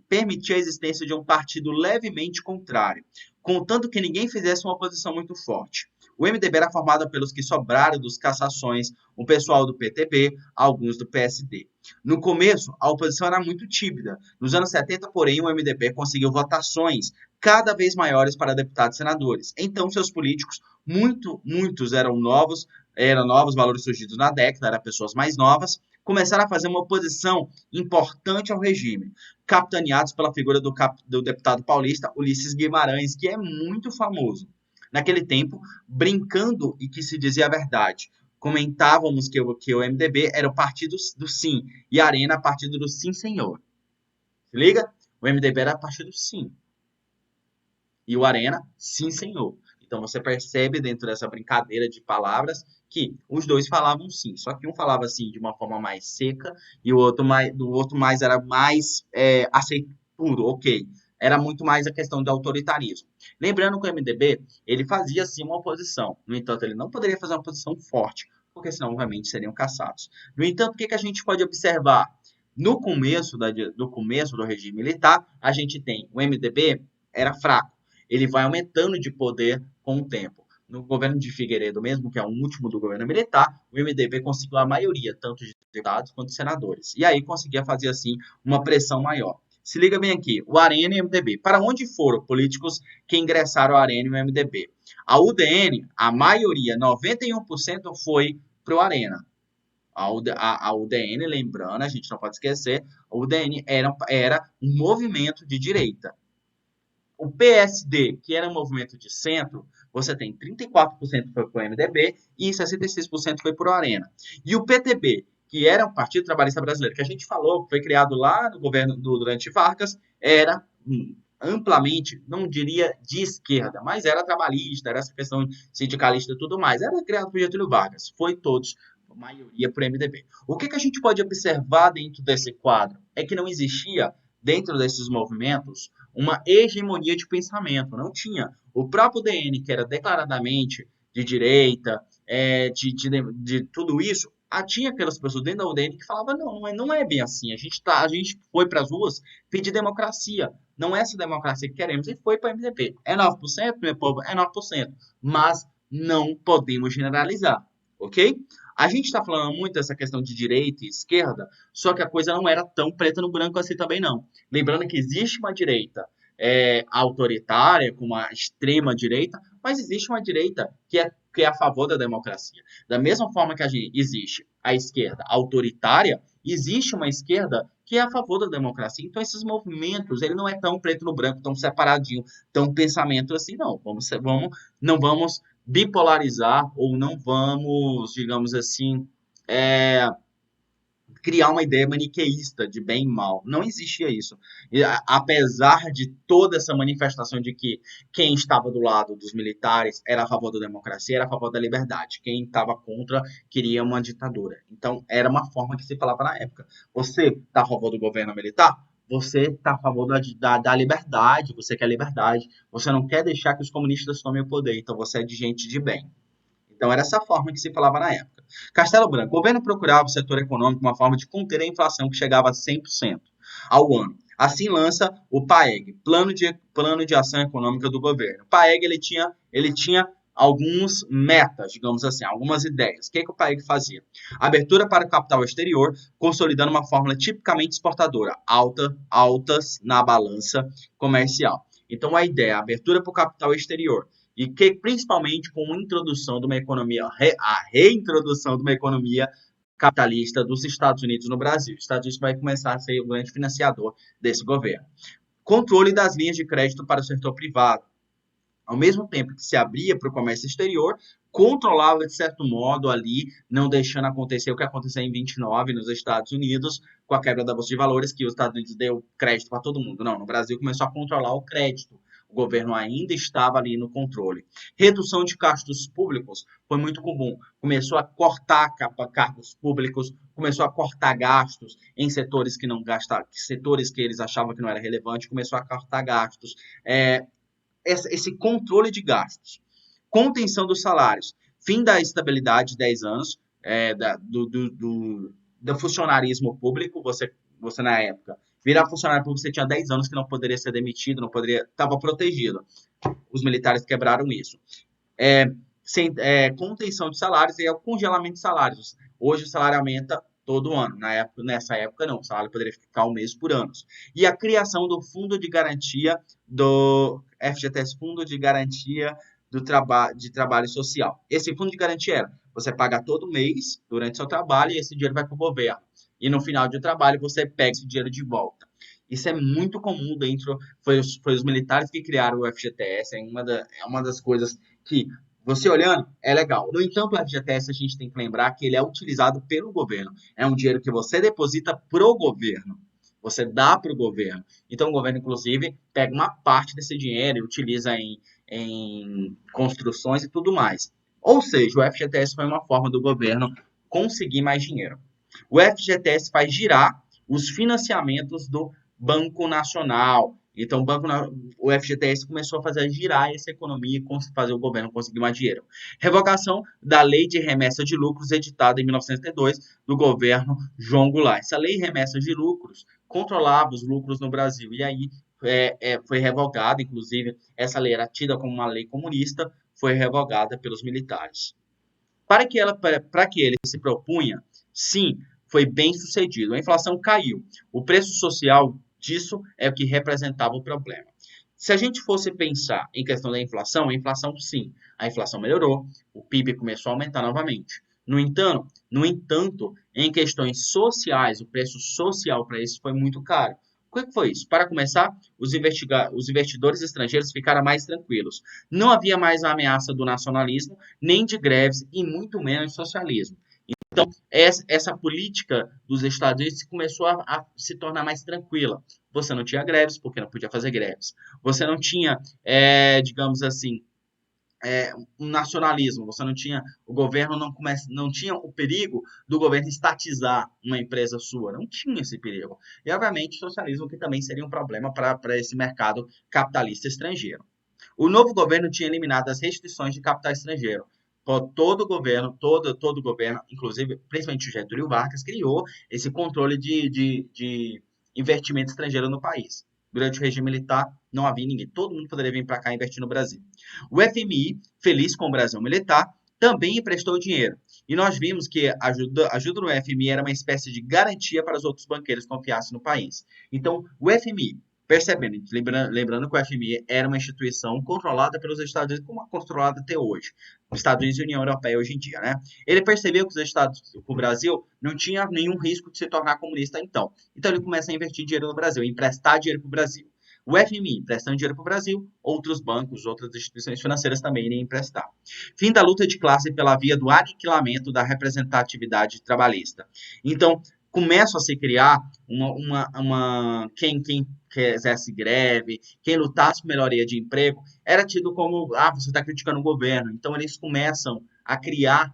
permitia a existência de um partido levemente contrário, contanto que ninguém fizesse uma oposição muito forte. O MDB era formado pelos que sobraram dos cassações, o pessoal do PTB, alguns do PSD. No começo, a oposição era muito tímida. Nos anos 70, porém, o MDB conseguiu votações cada vez maiores para deputados e senadores. Então, seus políticos, muitos eram novos valores surgidos na década, eram pessoas mais novas, começaram a fazer uma oposição importante ao regime, capitaneados pela figura do deputado paulista Ulisses Guimarães, que é muito famoso. Naquele tempo, brincando e que se dizia a verdade, comentávamos que o MDB era o partido do sim e a Arena partido do sim, senhor. Se liga? O MDB era partido sim e o Arena, sim, senhor. Então você percebe dentro dessa brincadeira de palavras que os dois falavam sim, só que um falava assim de uma forma mais seca e o outro mais era mais aceituro, ok. Era muito mais a questão do autoritarismo. Lembrando que o MDB, ele fazia sim uma oposição. No entanto, ele não poderia fazer uma oposição forte, porque senão, obviamente, seriam caçados. No entanto, o que a gente pode observar? No começo do regime militar, a gente tem o MDB era fraco, ele vai aumentando de poder com o tempo. No governo de Figueiredo mesmo, que é o último do governo militar, o MDB conseguiu a maioria, tanto de deputados quanto de senadores. E aí conseguia fazer, assim, uma pressão maior. Se liga bem aqui, o Arena e o MDB. Para onde foram políticos que ingressaram ao Arena e o MDB? A UDN, a maioria, 91% foi para o Arena. A UDN, lembrando, a gente não pode esquecer, a UDN era um movimento de direita. O PSD, que era um movimento de centro, você tem 34% foi para o MDB e 66% foi para o Arena. E o PTB, que era o Partido Trabalhista Brasileiro, que a gente falou, foi criado lá no governo durante Vargas, era amplamente, não diria de esquerda, mas era trabalhista, era essa questão sindicalista e tudo mais. Era criado por Getúlio Vargas. Foi todos, a maioria, por MDB. O que a gente pode observar dentro desse quadro? É que não existia, dentro desses movimentos, uma hegemonia de pensamento. Não tinha. O próprio DN, que era declaradamente de direita, de tudo isso, tinha aquelas pessoas dentro da UDN que falavam, não é bem assim. A gente foi para as ruas pedir democracia. Não é essa democracia que queremos. E foi para o MDB. É 9%, meu povo? É 9%. Mas não podemos generalizar, ok? A gente está falando muito dessa questão de direita e esquerda, só que a coisa não era tão preta no branco assim também não. Lembrando que existe uma direita autoritária, com uma extrema direita, mas existe uma direita que é a favor da democracia. Da mesma forma que existe a esquerda autoritária, existe uma esquerda que é a favor da democracia. Então, esses movimentos, ele não é tão preto no branco, tão separadinho, tão pensamento assim, não. Não vamos bipolarizar ou não vamos, digamos assim, criar uma ideia maniqueísta de bem e mal. Não existia isso. E, apesar de toda essa manifestação de que quem estava do lado dos militares era a favor da democracia, era a favor da liberdade. Quem estava contra queria uma ditadura. Então, era uma forma que se falava na época. Você está a favor do governo militar? Você está a favor da liberdade, você quer liberdade. Você não quer deixar que os comunistas tomem o poder. Então, você é de gente de bem. Então, era essa forma que se falava na época. Castelo Branco. O governo procurava o setor econômico uma forma de conter a inflação que chegava a 100% ao ano. Assim lança o PAEG, Plano de Ação Econômica do Governo. O PAEG ele tinha algumas metas, digamos assim, algumas ideias. O que o PAEG fazia? Abertura para o capital exterior, consolidando uma fórmula tipicamente exportadora, altas na balança comercial. Então, a ideia é abertura para o capital exterior, e que principalmente com a introdução de uma economia, a reintrodução de uma economia capitalista dos Estados Unidos no Brasil. Os Estados Unidos vai começar a ser o grande financiador desse governo. Controle das linhas de crédito para o setor privado. Ao mesmo tempo que se abria para o comércio exterior, controlava de certo modo ali, não deixando acontecer o que aconteceu em 29 nos Estados Unidos, com a quebra da Bolsa de Valores, que os Estados Unidos deu crédito para todo mundo. Não, no Brasil começou a controlar o crédito. O governo ainda estava ali no controle. Redução de gastos públicos foi muito comum. Começou a cortar cargos públicos, começou a cortar gastos em setores que não gastavam, setores que eles achavam que não era relevante, começou a cortar gastos. Esse controle de gastos, contenção dos salários, fim da estabilidade de 10 anos do funcionarismo público, você na época, virar funcionário público, você tinha 10 anos que não poderia ser demitido, não poderia, estava protegido. Os militares quebraram isso. contenção de salários e o congelamento de salários. Hoje o salário aumenta todo ano. Nessa época, não. O salário poderia ficar um mês por ano. E a criação do Fundo de Garantia do FGTS, Fundo de Garantia de Trabalho Social. Esse Fundo de Garantia era, você paga todo mês durante o seu trabalho e esse dinheiro vai para o governo. E no final do trabalho você pega esse dinheiro de volta. Isso é muito comum dentro. Foi os militares que criaram o FGTS, é uma das coisas que você olhando, é legal. No entanto, o FGTS a gente tem que lembrar que ele é utilizado pelo governo. É um dinheiro que você deposita pro governo. Você dá para o governo. Então, o governo, inclusive, pega uma parte desse dinheiro e utiliza em construções e tudo mais. Ou seja, o FGTS foi uma forma do governo conseguir mais dinheiro. O FGTS faz girar os financiamentos do Banco Nacional. Então, o FGTS começou a fazer girar essa economia e fazer o governo conseguir mais dinheiro. Revogação da Lei de Remessa de Lucros, editada em 1902, do governo João Goulart. Essa Lei de Remessa de Lucros controlava os lucros no Brasil. E aí foi revogada, inclusive, essa lei era tida como uma lei comunista, foi revogada pelos militares. Para que ele se propunha, sim, foi bem sucedido. A inflação caiu. O preço social disso é o que representava o problema. Se a gente fosse pensar em questão da inflação, a inflação sim, a inflação melhorou, o PIB começou a aumentar novamente. No entanto, em questões sociais, o preço social para isso foi muito caro. O que foi isso? Para começar, os investidores estrangeiros ficaram mais tranquilos. Não havia mais a ameaça do nacionalismo, nem de greves e muito menos de socialismo. Então, essa política dos Estados Unidos começou a se tornar mais tranquila. Você não tinha greves, porque não podia fazer greves. Você não tinha, digamos assim, um nacionalismo. Você não tinha, o governo não tinha o perigo do governo estatizar uma empresa sua. Não tinha esse perigo. E, obviamente, socialismo que também seria um problema para esse mercado capitalista estrangeiro. O novo governo tinha eliminado as restrições de capital estrangeiro. Todo governo, inclusive, principalmente o Getúlio Vargas, criou esse controle de investimento estrangeiro no país. Durante o regime militar, não havia ninguém. Todo mundo poderia vir para cá e investir no Brasil. O FMI, feliz com o Brasil militar, também emprestou dinheiro. E nós vimos que a ajuda do FMI era uma espécie de garantia para os outros banqueiros confiassem no país. Então, o FMI, percebendo, lembrando que o FMI era uma instituição controlada pelos Estados Unidos, como é controlada até hoje. Os Estados Unidos e a União Europeia hoje em dia, né? Ele percebeu que o Brasil não tinha nenhum risco de se tornar comunista então. Então ele começa a investir dinheiro no Brasil, emprestar dinheiro para o Brasil. O FMI emprestando dinheiro para o Brasil, outros bancos, outras instituições financeiras também iriam emprestar. Fim da luta de classe pela via do aniquilamento da representatividade trabalhista. Então, começa a se criar quem quisesse greve, quem lutasse por melhoria de emprego, era tido como, você está criticando o governo. Então, eles começam a criar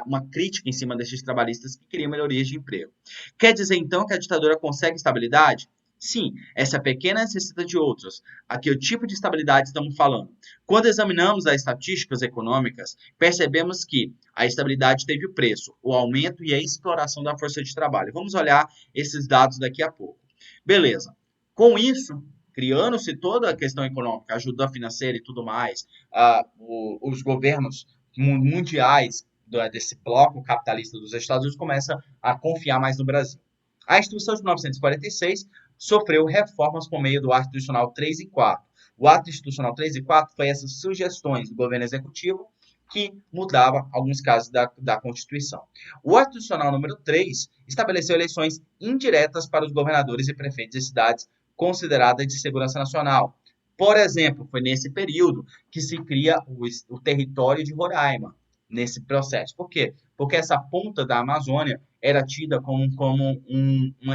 uma crítica em cima desses trabalhistas que queriam melhorias de emprego. Quer dizer, então, que a ditadura consegue estabilidade? Sim, essa pequena necessita de outras. Aqui, o tipo de estabilidade estamos falando. Quando examinamos as estatísticas econômicas, percebemos que a estabilidade teve o preço, o aumento e a exploração da força de trabalho. Vamos olhar esses dados daqui a pouco. Beleza. Com isso, criando-se toda a questão econômica, ajuda financeira e tudo mais, os governos mundiais desse bloco capitalista dos Estados Unidos começam a confiar mais no Brasil. A Instituição de 1946 sofreu reformas por meio do Ato Institucional 3 e 4. O Ato Institucional 3 e 4 foi essas sugestões do governo executivo que mudava alguns casos da Constituição. O Ato Institucional número 3 estabeleceu eleições indiretas para os governadores e prefeitos de cidades consideradas de segurança nacional. Por exemplo, foi nesse período que se cria o território de Roraima, nesse processo. Por quê? Porque essa ponta da Amazônia era tida como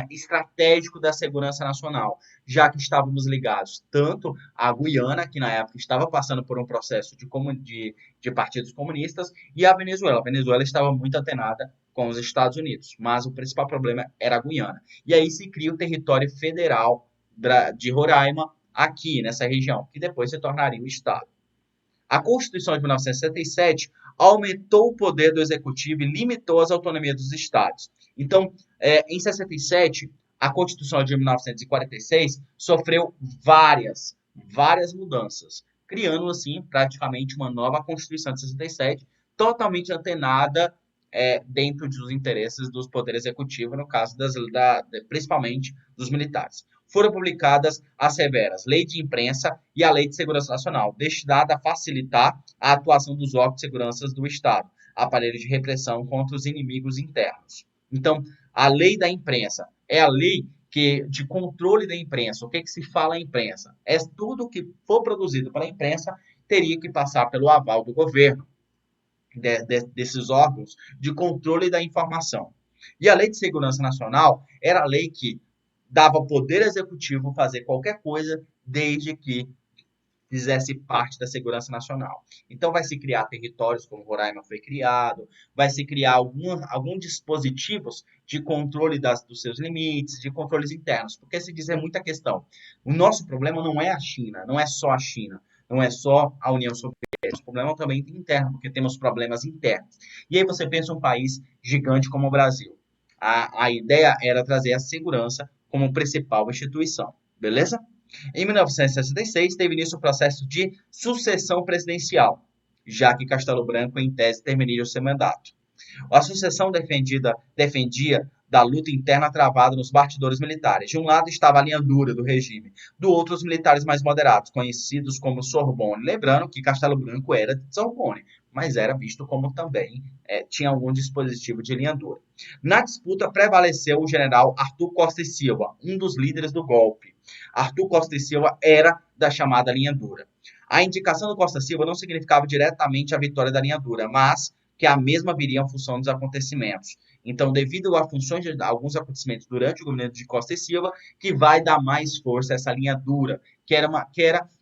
estratégico da segurança nacional, já que estávamos ligados tanto à Guiana, que na época estava passando por um processo de partidos comunistas, e à Venezuela. A Venezuela estava muito antenada com os Estados Unidos, mas o principal problema era a Guiana. E aí se cria o território federal de Roraima, aqui nessa região, que depois se tornaria um estado. A Constituição de 1967 aumentou o poder do executivo e limitou as autonomias dos estados. Então, em 67, a Constituição de 1946 sofreu várias mudanças. criando, assim, praticamente uma nova Constituição de 67, totalmente antenada dentro dos interesses dos poderes executivos, no caso principalmente dos militares. Foram publicadas as severas Lei de Imprensa e a Lei de Segurança Nacional, destinada a facilitar a atuação dos órgãos de segurança do Estado, aparelhos de repressão contra os inimigos internos. Então, a Lei da Imprensa é a lei de controle da imprensa. O que se fala em imprensa? É tudo que for produzido pela imprensa teria que passar pelo aval do governo, desses órgãos de controle da informação. E a Lei de Segurança Nacional era a lei que dava ao Poder Executivo fazer qualquer coisa desde que fizesse parte da segurança nacional. Então, vai se criar territórios, como Roraima foi criado, vai se criar alguns dispositivos de controle dos seus limites, de controles internos, porque se diz muita questão. O nosso problema não é a China, não é só a China, não é só a União Soviética, o problema também é interno, porque temos problemas internos. E aí você pensa um país gigante como o Brasil. A ideia era trazer a segurança como principal instituição, beleza? Em 1966, teve início o processo de sucessão presidencial, já que Castelo Branco, em tese, terminaria o seu mandato. A sucessão defendia da luta interna travada nos bastidores militares. De um lado estava a linha dura do regime, do outro os militares mais moderados, conhecidos como Sorbonne. Lembrando que Castelo Branco era de Sorbonne, mas era visto como também tinha algum dispositivo de linha dura. Na disputa prevaleceu o general Arthur Costa e Silva, um dos líderes do golpe. Arthur Costa e Silva era da chamada linha dura. A indicação do Costa Silva não significava diretamente a vitória da linha dura, mas que a mesma viria em função dos acontecimentos. Então, devido a funções de alguns acontecimentos durante o governo de Costa e Silva, que vai dar mais força a essa linha dura, que era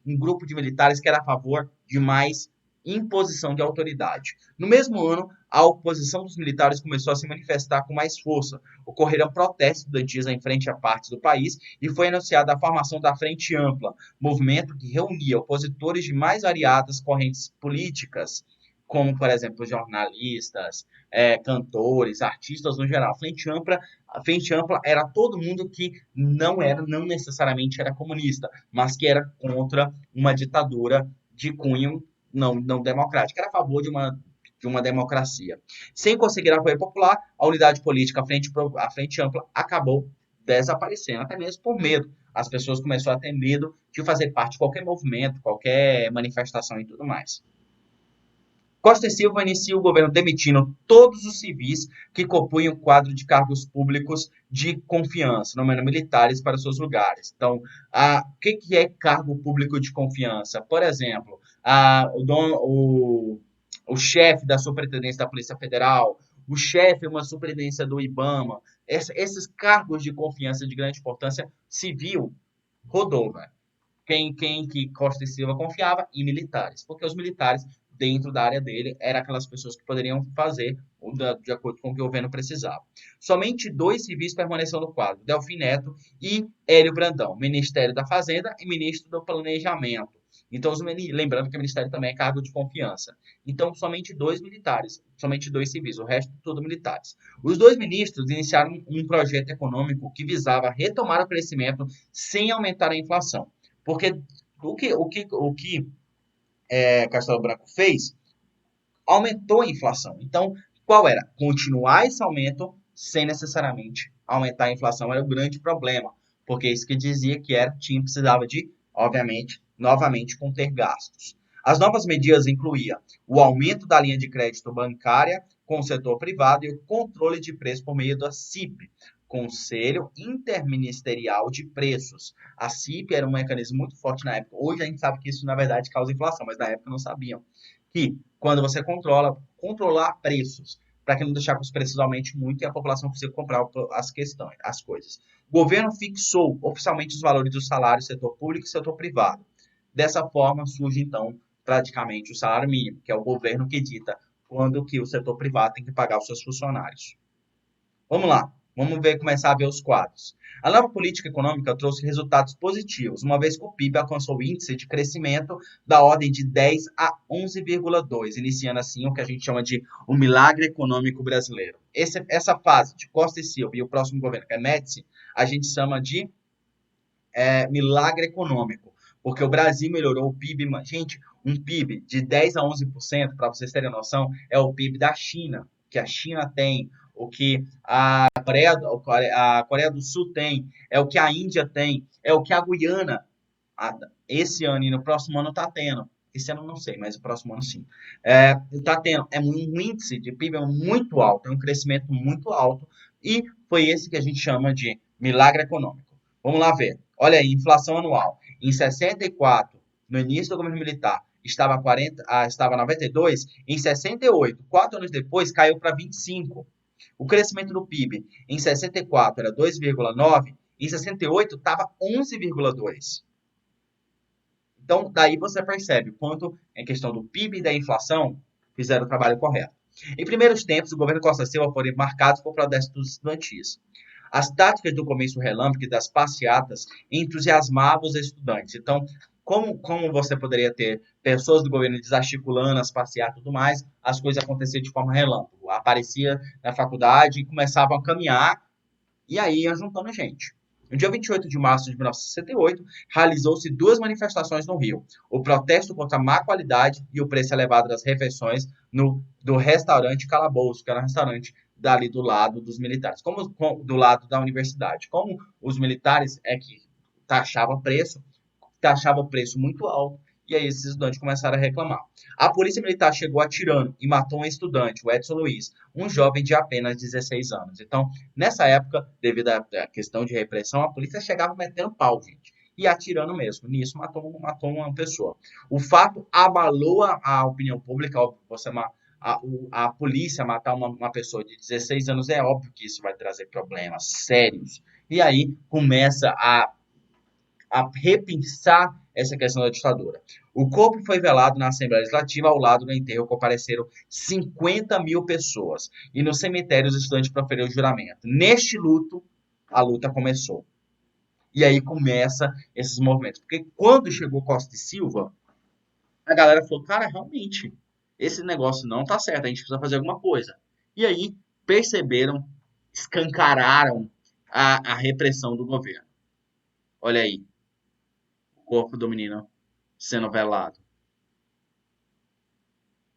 um grupo de militares que era a favor de mais imposição de autoridade. No mesmo ano, a oposição dos militares começou a se manifestar com mais força. Ocorreram protestos estudantis em frente a partes do país e foi anunciada a formação da Frente Ampla, movimento que reunia opositores de mais variadas correntes políticas, como, por exemplo, jornalistas, cantores, artistas no geral. A Frente Ampla era todo mundo que não necessariamente era comunista, mas que era contra uma ditadura de cunho não democrática, era a favor de uma democracia. Sem conseguir apoio popular, a unidade política, a Frente Ampla, acabou desaparecendo, até mesmo por medo. As pessoas começaram a ter medo de fazer parte de qualquer movimento, qualquer manifestação e tudo mais. Costa e Silva inicia o governo demitindo todos os civis que compunham o quadro de cargos públicos de confiança, nomeando militares para seus lugares. Então, o que é cargo público de confiança? Por exemplo, o chefe da Superintendência da Polícia Federal, o chefe de uma superintendência do IBAMA, esses cargos de confiança de grande importância civil rodou, né? Quem que Costa e Silva confiava? Em militares, porque os militares, dentro da área dele, eram aquelas pessoas que poderiam fazer de acordo com o que o governo precisava. Somente 2 civis permaneceram no quadro, Delfim Neto e Hélio Brandão, Ministério da Fazenda e Ministro do Planejamento. Então, lembrando que o Ministério também é cargo de confiança. Então, somente 2 militares, somente 2 civis, o resto tudo militares. Os 2 ministros iniciaram um projeto econômico que visava retomar o crescimento sem aumentar a inflação. Porque o que Castelo Branco fez aumentou a inflação. Então, qual era? Continuar esse aumento sem necessariamente aumentar a inflação era o grande problema. Porque isso que dizia que precisava de, obviamente, novamente conter gastos. As novas medidas incluíam o aumento da linha de crédito bancária com o setor privado e o controle de preço por meio da CIP, Conselho Interministerial de Preços. A CIP era um mecanismo muito forte na época. Hoje a gente sabe que isso, na verdade, causa inflação, mas na época não sabiam. Que quando você controlar preços, para que não deixar que os preços aumentem muito e a população consiga comprar as coisas. O governo fixou oficialmente os valores dos salários do setor público e setor privado. Dessa forma, surge, então, praticamente o salário mínimo, que é o governo que dita quando que o setor privado tem que pagar os seus funcionários. Vamos lá, começar a ver os quadros. A nova política econômica trouxe resultados positivos, uma vez que o PIB alcançou o índice de crescimento da ordem de 10 a 11,2, iniciando assim o que a gente chama de o milagre econômico brasileiro. Essa fase de Costa e Silva e o próximo governo, que é Médici, a gente chama de milagre econômico, porque o Brasil melhorou o PIB. Gente, um PIB de 10 a 11%, para vocês terem noção, é o PIB da China, que a China tem, o que a Coreia do Sul tem, é o que a Índia tem, é o que a Guiana, esse ano e no próximo ano está tendo. Esse ano não sei, mas o próximo ano sim. Está tendo. É um índice de PIB muito alto, é um crescimento muito alto, e foi esse que a gente chama de milagre econômico. Vamos lá ver. Olha aí, inflação anual. Em 64, no início do governo militar, estava 92, em 68, 4 anos depois, caiu para 25. O crescimento do PIB em 64 era 2,9, em 68 estava 11,2. Então, daí você percebe o quanto, em questão do PIB e da inflação, fizeram o trabalho correto. Em primeiros tempos, o governo Costa Silva foram marcados por protestos estudantis. As táticas do comício relâmpago e das passeatas entusiasmavam os estudantes. Então, como você poderia ter pessoas do governo desarticulando as passeatas e tudo mais, as coisas aconteciam de forma relâmpago. Aparecia na faculdade e começavam a caminhar, e aí ia juntando gente. No dia 28 de março de 1968, realizou-se duas manifestações no Rio. O protesto contra a má qualidade e o preço elevado das refeições do restaurante Calabouço, que era um restaurante dali do lado dos militares, do lado da universidade. Como os militares é que taxava o preço muito alto, e aí esses estudantes começaram a reclamar. A polícia militar chegou atirando e matou um estudante, o Edson Luiz, um jovem de apenas 16 anos. Então, nessa época, devido à questão de repressão, a polícia chegava metendo pau, gente, e atirando mesmo. Nisso, matou uma pessoa. O fato abalou a opinião pública, óbvio, a polícia matar uma pessoa de 16 anos, é óbvio que isso vai trazer problemas sérios. E aí começa a repensar essa questão da ditadura. O corpo foi velado na Assembleia Legislativa, ao lado do enterro compareceram 50 mil pessoas. E no cemitério os estudantes proferiram o juramento. Neste luto, a luta começou. E aí começa esses movimentos. Porque quando chegou Costa e Silva, a galera falou, cara, realmente, esse negócio não tá certo, a gente precisa fazer alguma coisa. E aí perceberam, escancararam a repressão do governo. Olha aí, o corpo do menino sendo velado.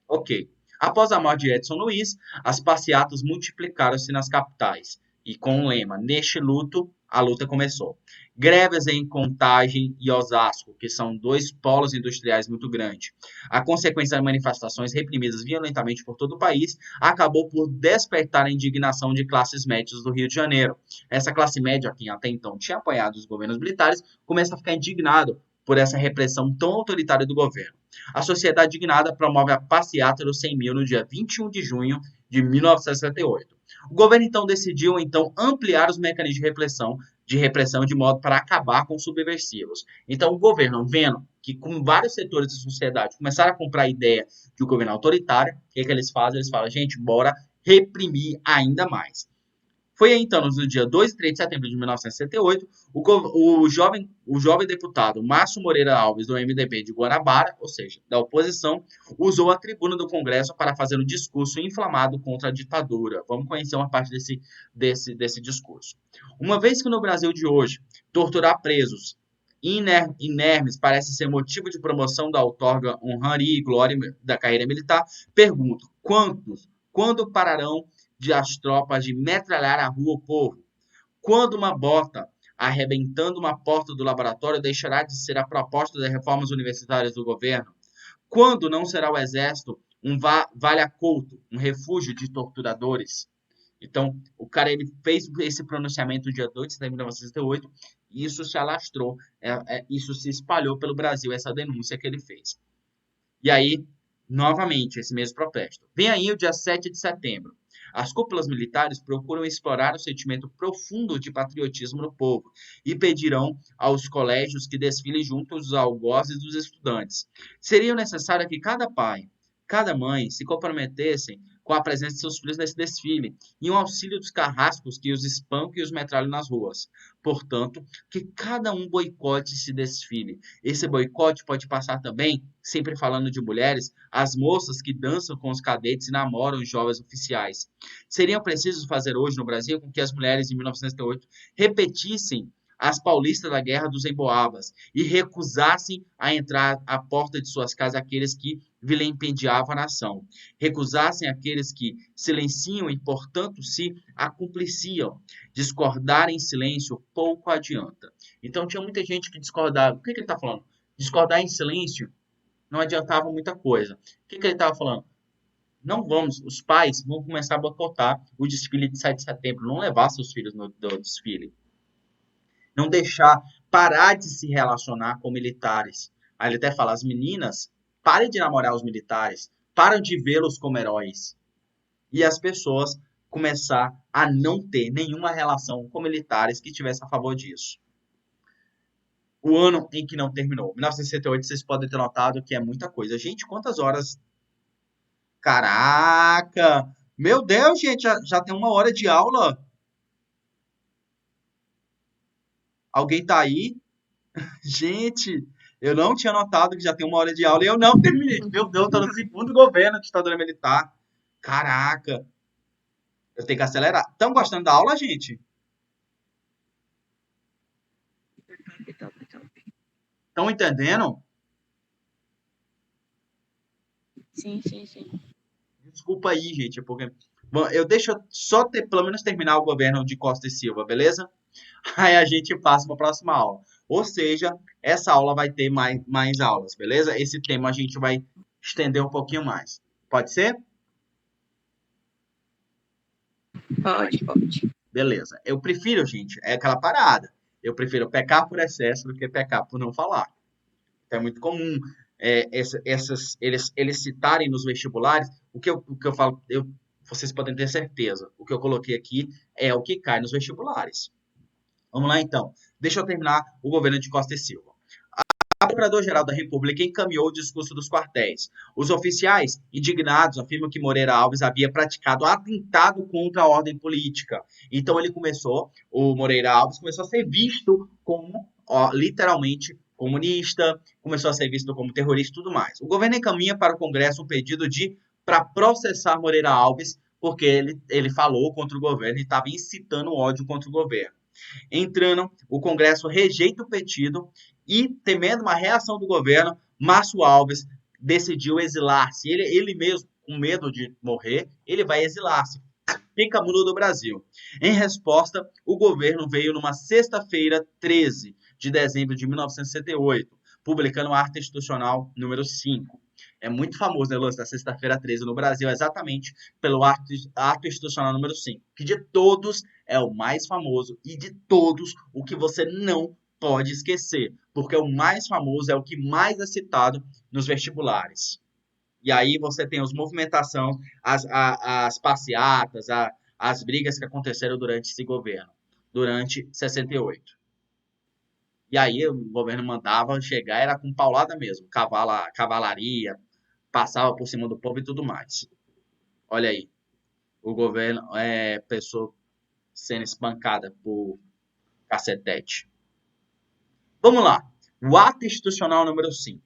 Ok. Após a morte de Edson Luiz, as passeatas multiplicaram-se nas capitais. E com o lema, neste luto, a luta começou. Greves em Contagem e Osasco, que são dois polos industriais muito grandes. A consequência das manifestações reprimidas violentamente por todo o país acabou por despertar a indignação de classes médias do Rio de Janeiro. Essa classe média, que até então tinha apoiado os governos militares, começa a ficar indignado por essa repressão tão autoritária do governo. A Sociedade Indignada promove a passeata dos 100 mil no dia 21 de junho de 1968. O governo então decidiu ampliar os mecanismos de repressão de modo para acabar com os subversivos. Então o governo, vendo que com vários setores da sociedade começaram a comprar a ideia de um governo autoritário, o que eles fazem? Eles falam, gente, bora reprimir ainda mais. Foi então, no dia 2 e 3 de setembro de 1968, o jovem deputado Márcio Moreira Alves, do MDB de Guanabara, ou seja, da oposição, usou a tribuna do Congresso para fazer um discurso inflamado contra a ditadura. Vamos conhecer uma parte desse discurso. Uma vez que no Brasil de hoje, torturar presos inermes parece ser motivo de promoção da outorga honraria e glória da carreira militar, pergunto, quando pararão de as tropas de metralhar a rua o povo? Quando uma bota arrebentando uma porta do laboratório deixará de ser a proposta das reformas universitárias do governo? Quando não será o exército um vale-acolto, um refúgio de torturadores? Então, o cara ele fez esse pronunciamento no dia 2 de setembro de 1968 e isso se alastrou, isso se espalhou pelo Brasil, essa denúncia que ele fez. E aí, novamente, esse mesmo protesto. Vem aí o dia 7 de setembro. As cúpulas militares procuram explorar o sentimento profundo de patriotismo no povo e pedirão aos colégios que desfilem junto aos algozes dos estudantes. Seria necessário que cada pai, cada mãe se comprometessem com a presença de seus filhos nesse desfile e um auxílio dos carrascos que os espancam e os metralham nas ruas. Portanto, que cada um boicote esse desfile. Esse boicote pode passar também, sempre falando de mulheres, as moças que dançam com os cadetes e namoram os jovens oficiais. Seria preciso fazer hoje no Brasil com que as mulheres de 1968 repetissem as paulistas da Guerra dos Emboabas e recusassem a entrar à porta de suas casas aqueles que vilipendiavam a nação. Recusassem aqueles que silenciam e, portanto, se acumpliciam. Discordar em silêncio pouco adianta. Então, tinha muita gente que discordava. O que ele está falando? Discordar em silêncio não adiantava muita coisa. O que ele estava falando? Não vamos, os pais vão começar a boicotar o desfile de 7 de setembro, não levar seus filhos no desfile, não deixar, parar de se relacionar com militares. Aí ele até fala, as meninas, parem de namorar os militares, param de vê-los como heróis. E as pessoas começar a não ter nenhuma relação com militares que estivesse a favor disso. O ano em que não terminou. 1968, vocês podem ter notado que é muita coisa. Gente, quantas horas. Caraca! Meu Deus, gente, já tem 1 hora de aula. Alguém tá aí? Gente, eu não tinha notado que já tem 1 hora de aula e eu não terminei. Meu Deus, tô no segundo governo de ditadura militar. Caraca, eu tenho que acelerar. Estão gostando da aula, gente? Estão entendendo? Sim, sim, sim. Desculpa aí, gente, porque. Bom, eu deixo só ter, pelo menos terminar o governo de Costa e Silva, beleza? Aí a gente passa para a próxima aula. Ou seja, essa aula vai ter mais aulas, beleza? Esse tema a gente vai estender um pouquinho mais. Pode ser? Pode, pode. Beleza. Eu prefiro, gente, é aquela parada. Eu prefiro pecar por excesso do que pecar por não falar. Então é muito comum eles citarem nos vestibulares. O que eu falo, vocês podem ter certeza. O que eu coloquei aqui é o que cai nos vestibulares. Vamos lá, então. Deixa eu terminar o governo de Costa e Silva. A Procurador-Geral da República encaminhou o discurso dos quartéis. Os oficiais, indignados, afirmam que Moreira Alves havia praticado atentado contra a ordem política. Então o Moreira Alves começou a ser visto como, ó, literalmente, comunista, começou a ser visto como terrorista e tudo mais. O governo encaminha para o Congresso um pedido para processar Moreira Alves, porque ele falou contra o governo e estava incitando ódio contra o governo. Entrando, o Congresso rejeita o pedido e, temendo uma reação do governo, Márcio Alves decidiu exilar-se. Ele mesmo, com medo de morrer, ele vai exilar-se. Fica mudo do Brasil. Em resposta, o governo veio numa sexta-feira, 13 de dezembro de 1968, publicando a Ata Institucional número 5. É muito famoso, né, lance da sexta-feira 13 no Brasil, exatamente pelo ato Institucional número 5, que de todos é o mais famoso e de todos o que você não pode esquecer, porque o mais famoso é o que mais é citado nos vestibulares. E aí você tem as movimentações, as passeatas, as brigas que aconteceram durante esse governo, durante 68. E aí o governo mandava chegar, era com paulada mesmo, cavalaria, passava por cima do povo e tudo mais. Olha aí, o governo pessoa sendo espancada por cacetete. Vamos lá. O ato institucional número 5.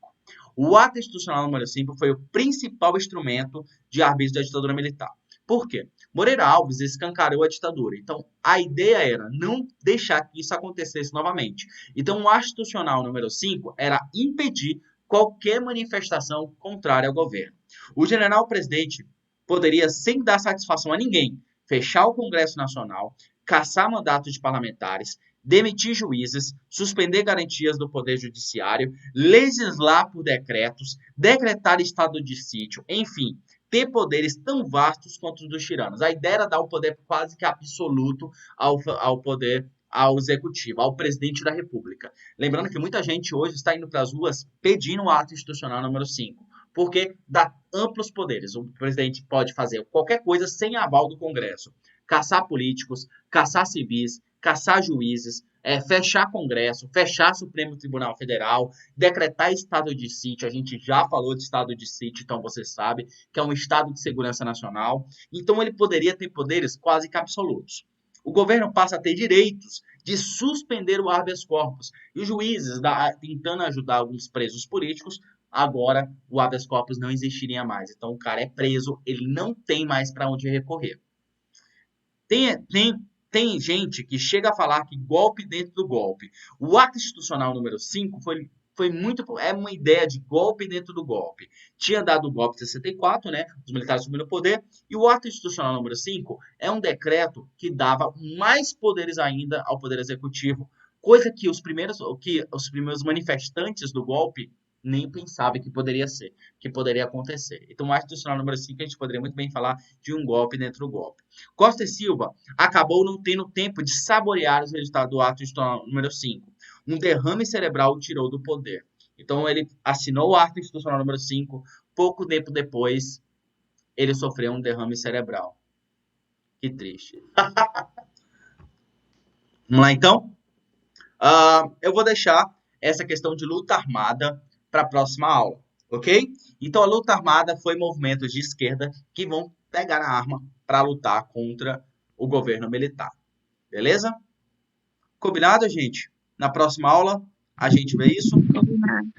O ato institucional número 5 foi o principal instrumento de arbítrio da ditadura militar. Por quê? Moreira Alves escancarou a ditadura. Então, a ideia era não deixar que isso acontecesse novamente. Então, o ato institucional número 5 era impedir qualquer manifestação contrária ao governo. O general presidente poderia, sem dar satisfação a ninguém, fechar o Congresso Nacional, caçar mandatos de parlamentares, demitir juízes, suspender garantias do Poder Judiciário, legislar por decretos, decretar estado de sítio, enfim, ter poderes tão vastos quanto os dos tiranos. A ideia era dar o poder quase que absoluto ao poder ao executivo, ao presidente da República. Lembrando que muita gente hoje está indo para as ruas pedindo o ato institucional número 5, porque dá amplos poderes. O presidente pode fazer qualquer coisa sem aval do Congresso. Caçar políticos, caçar civis, caçar juízes, fechar Congresso, fechar Supremo Tribunal Federal, decretar estado de sítio. A gente já falou de estado de sítio, então você sabe que é um estado de segurança nacional. Então ele poderia ter poderes quase que absolutos. O governo passa a ter direitos de suspender o habeas corpus. E os juízes, tentando ajudar alguns presos políticos, agora o habeas corpus não existiria mais. Então o cara é preso, ele não tem mais para onde recorrer. Tem tem gente que chega a falar que golpe dentro do golpe. O ato institucional número 5 é uma ideia de golpe dentro do golpe. Tinha dado o golpe de 64, né? Os militares assumiram o poder. E o ato institucional número 5 é um decreto que dava mais poderes ainda ao Poder Executivo. Coisa que os primeiros manifestantes do golpe nem pensavam que poderia ser, que poderia acontecer. Então, o ato institucional número 5 a gente poderia muito bem falar de um golpe dentro do golpe. Costa e Silva acabou não tendo tempo de saborear os resultados do ato institucional número 5. Um derrame cerebral o tirou do poder. Então, ele assinou o ato institucional número 5. Pouco tempo depois, ele sofreu um derrame cerebral. Que triste. Vamos lá, então? Eu vou deixar essa questão de luta armada para a próxima aula, ok? Então, a luta armada foi movimentos de esquerda que vão pegar a arma para lutar contra o governo militar. Beleza? Combinado, gente? Na próxima aula, a gente vê isso? Combinado.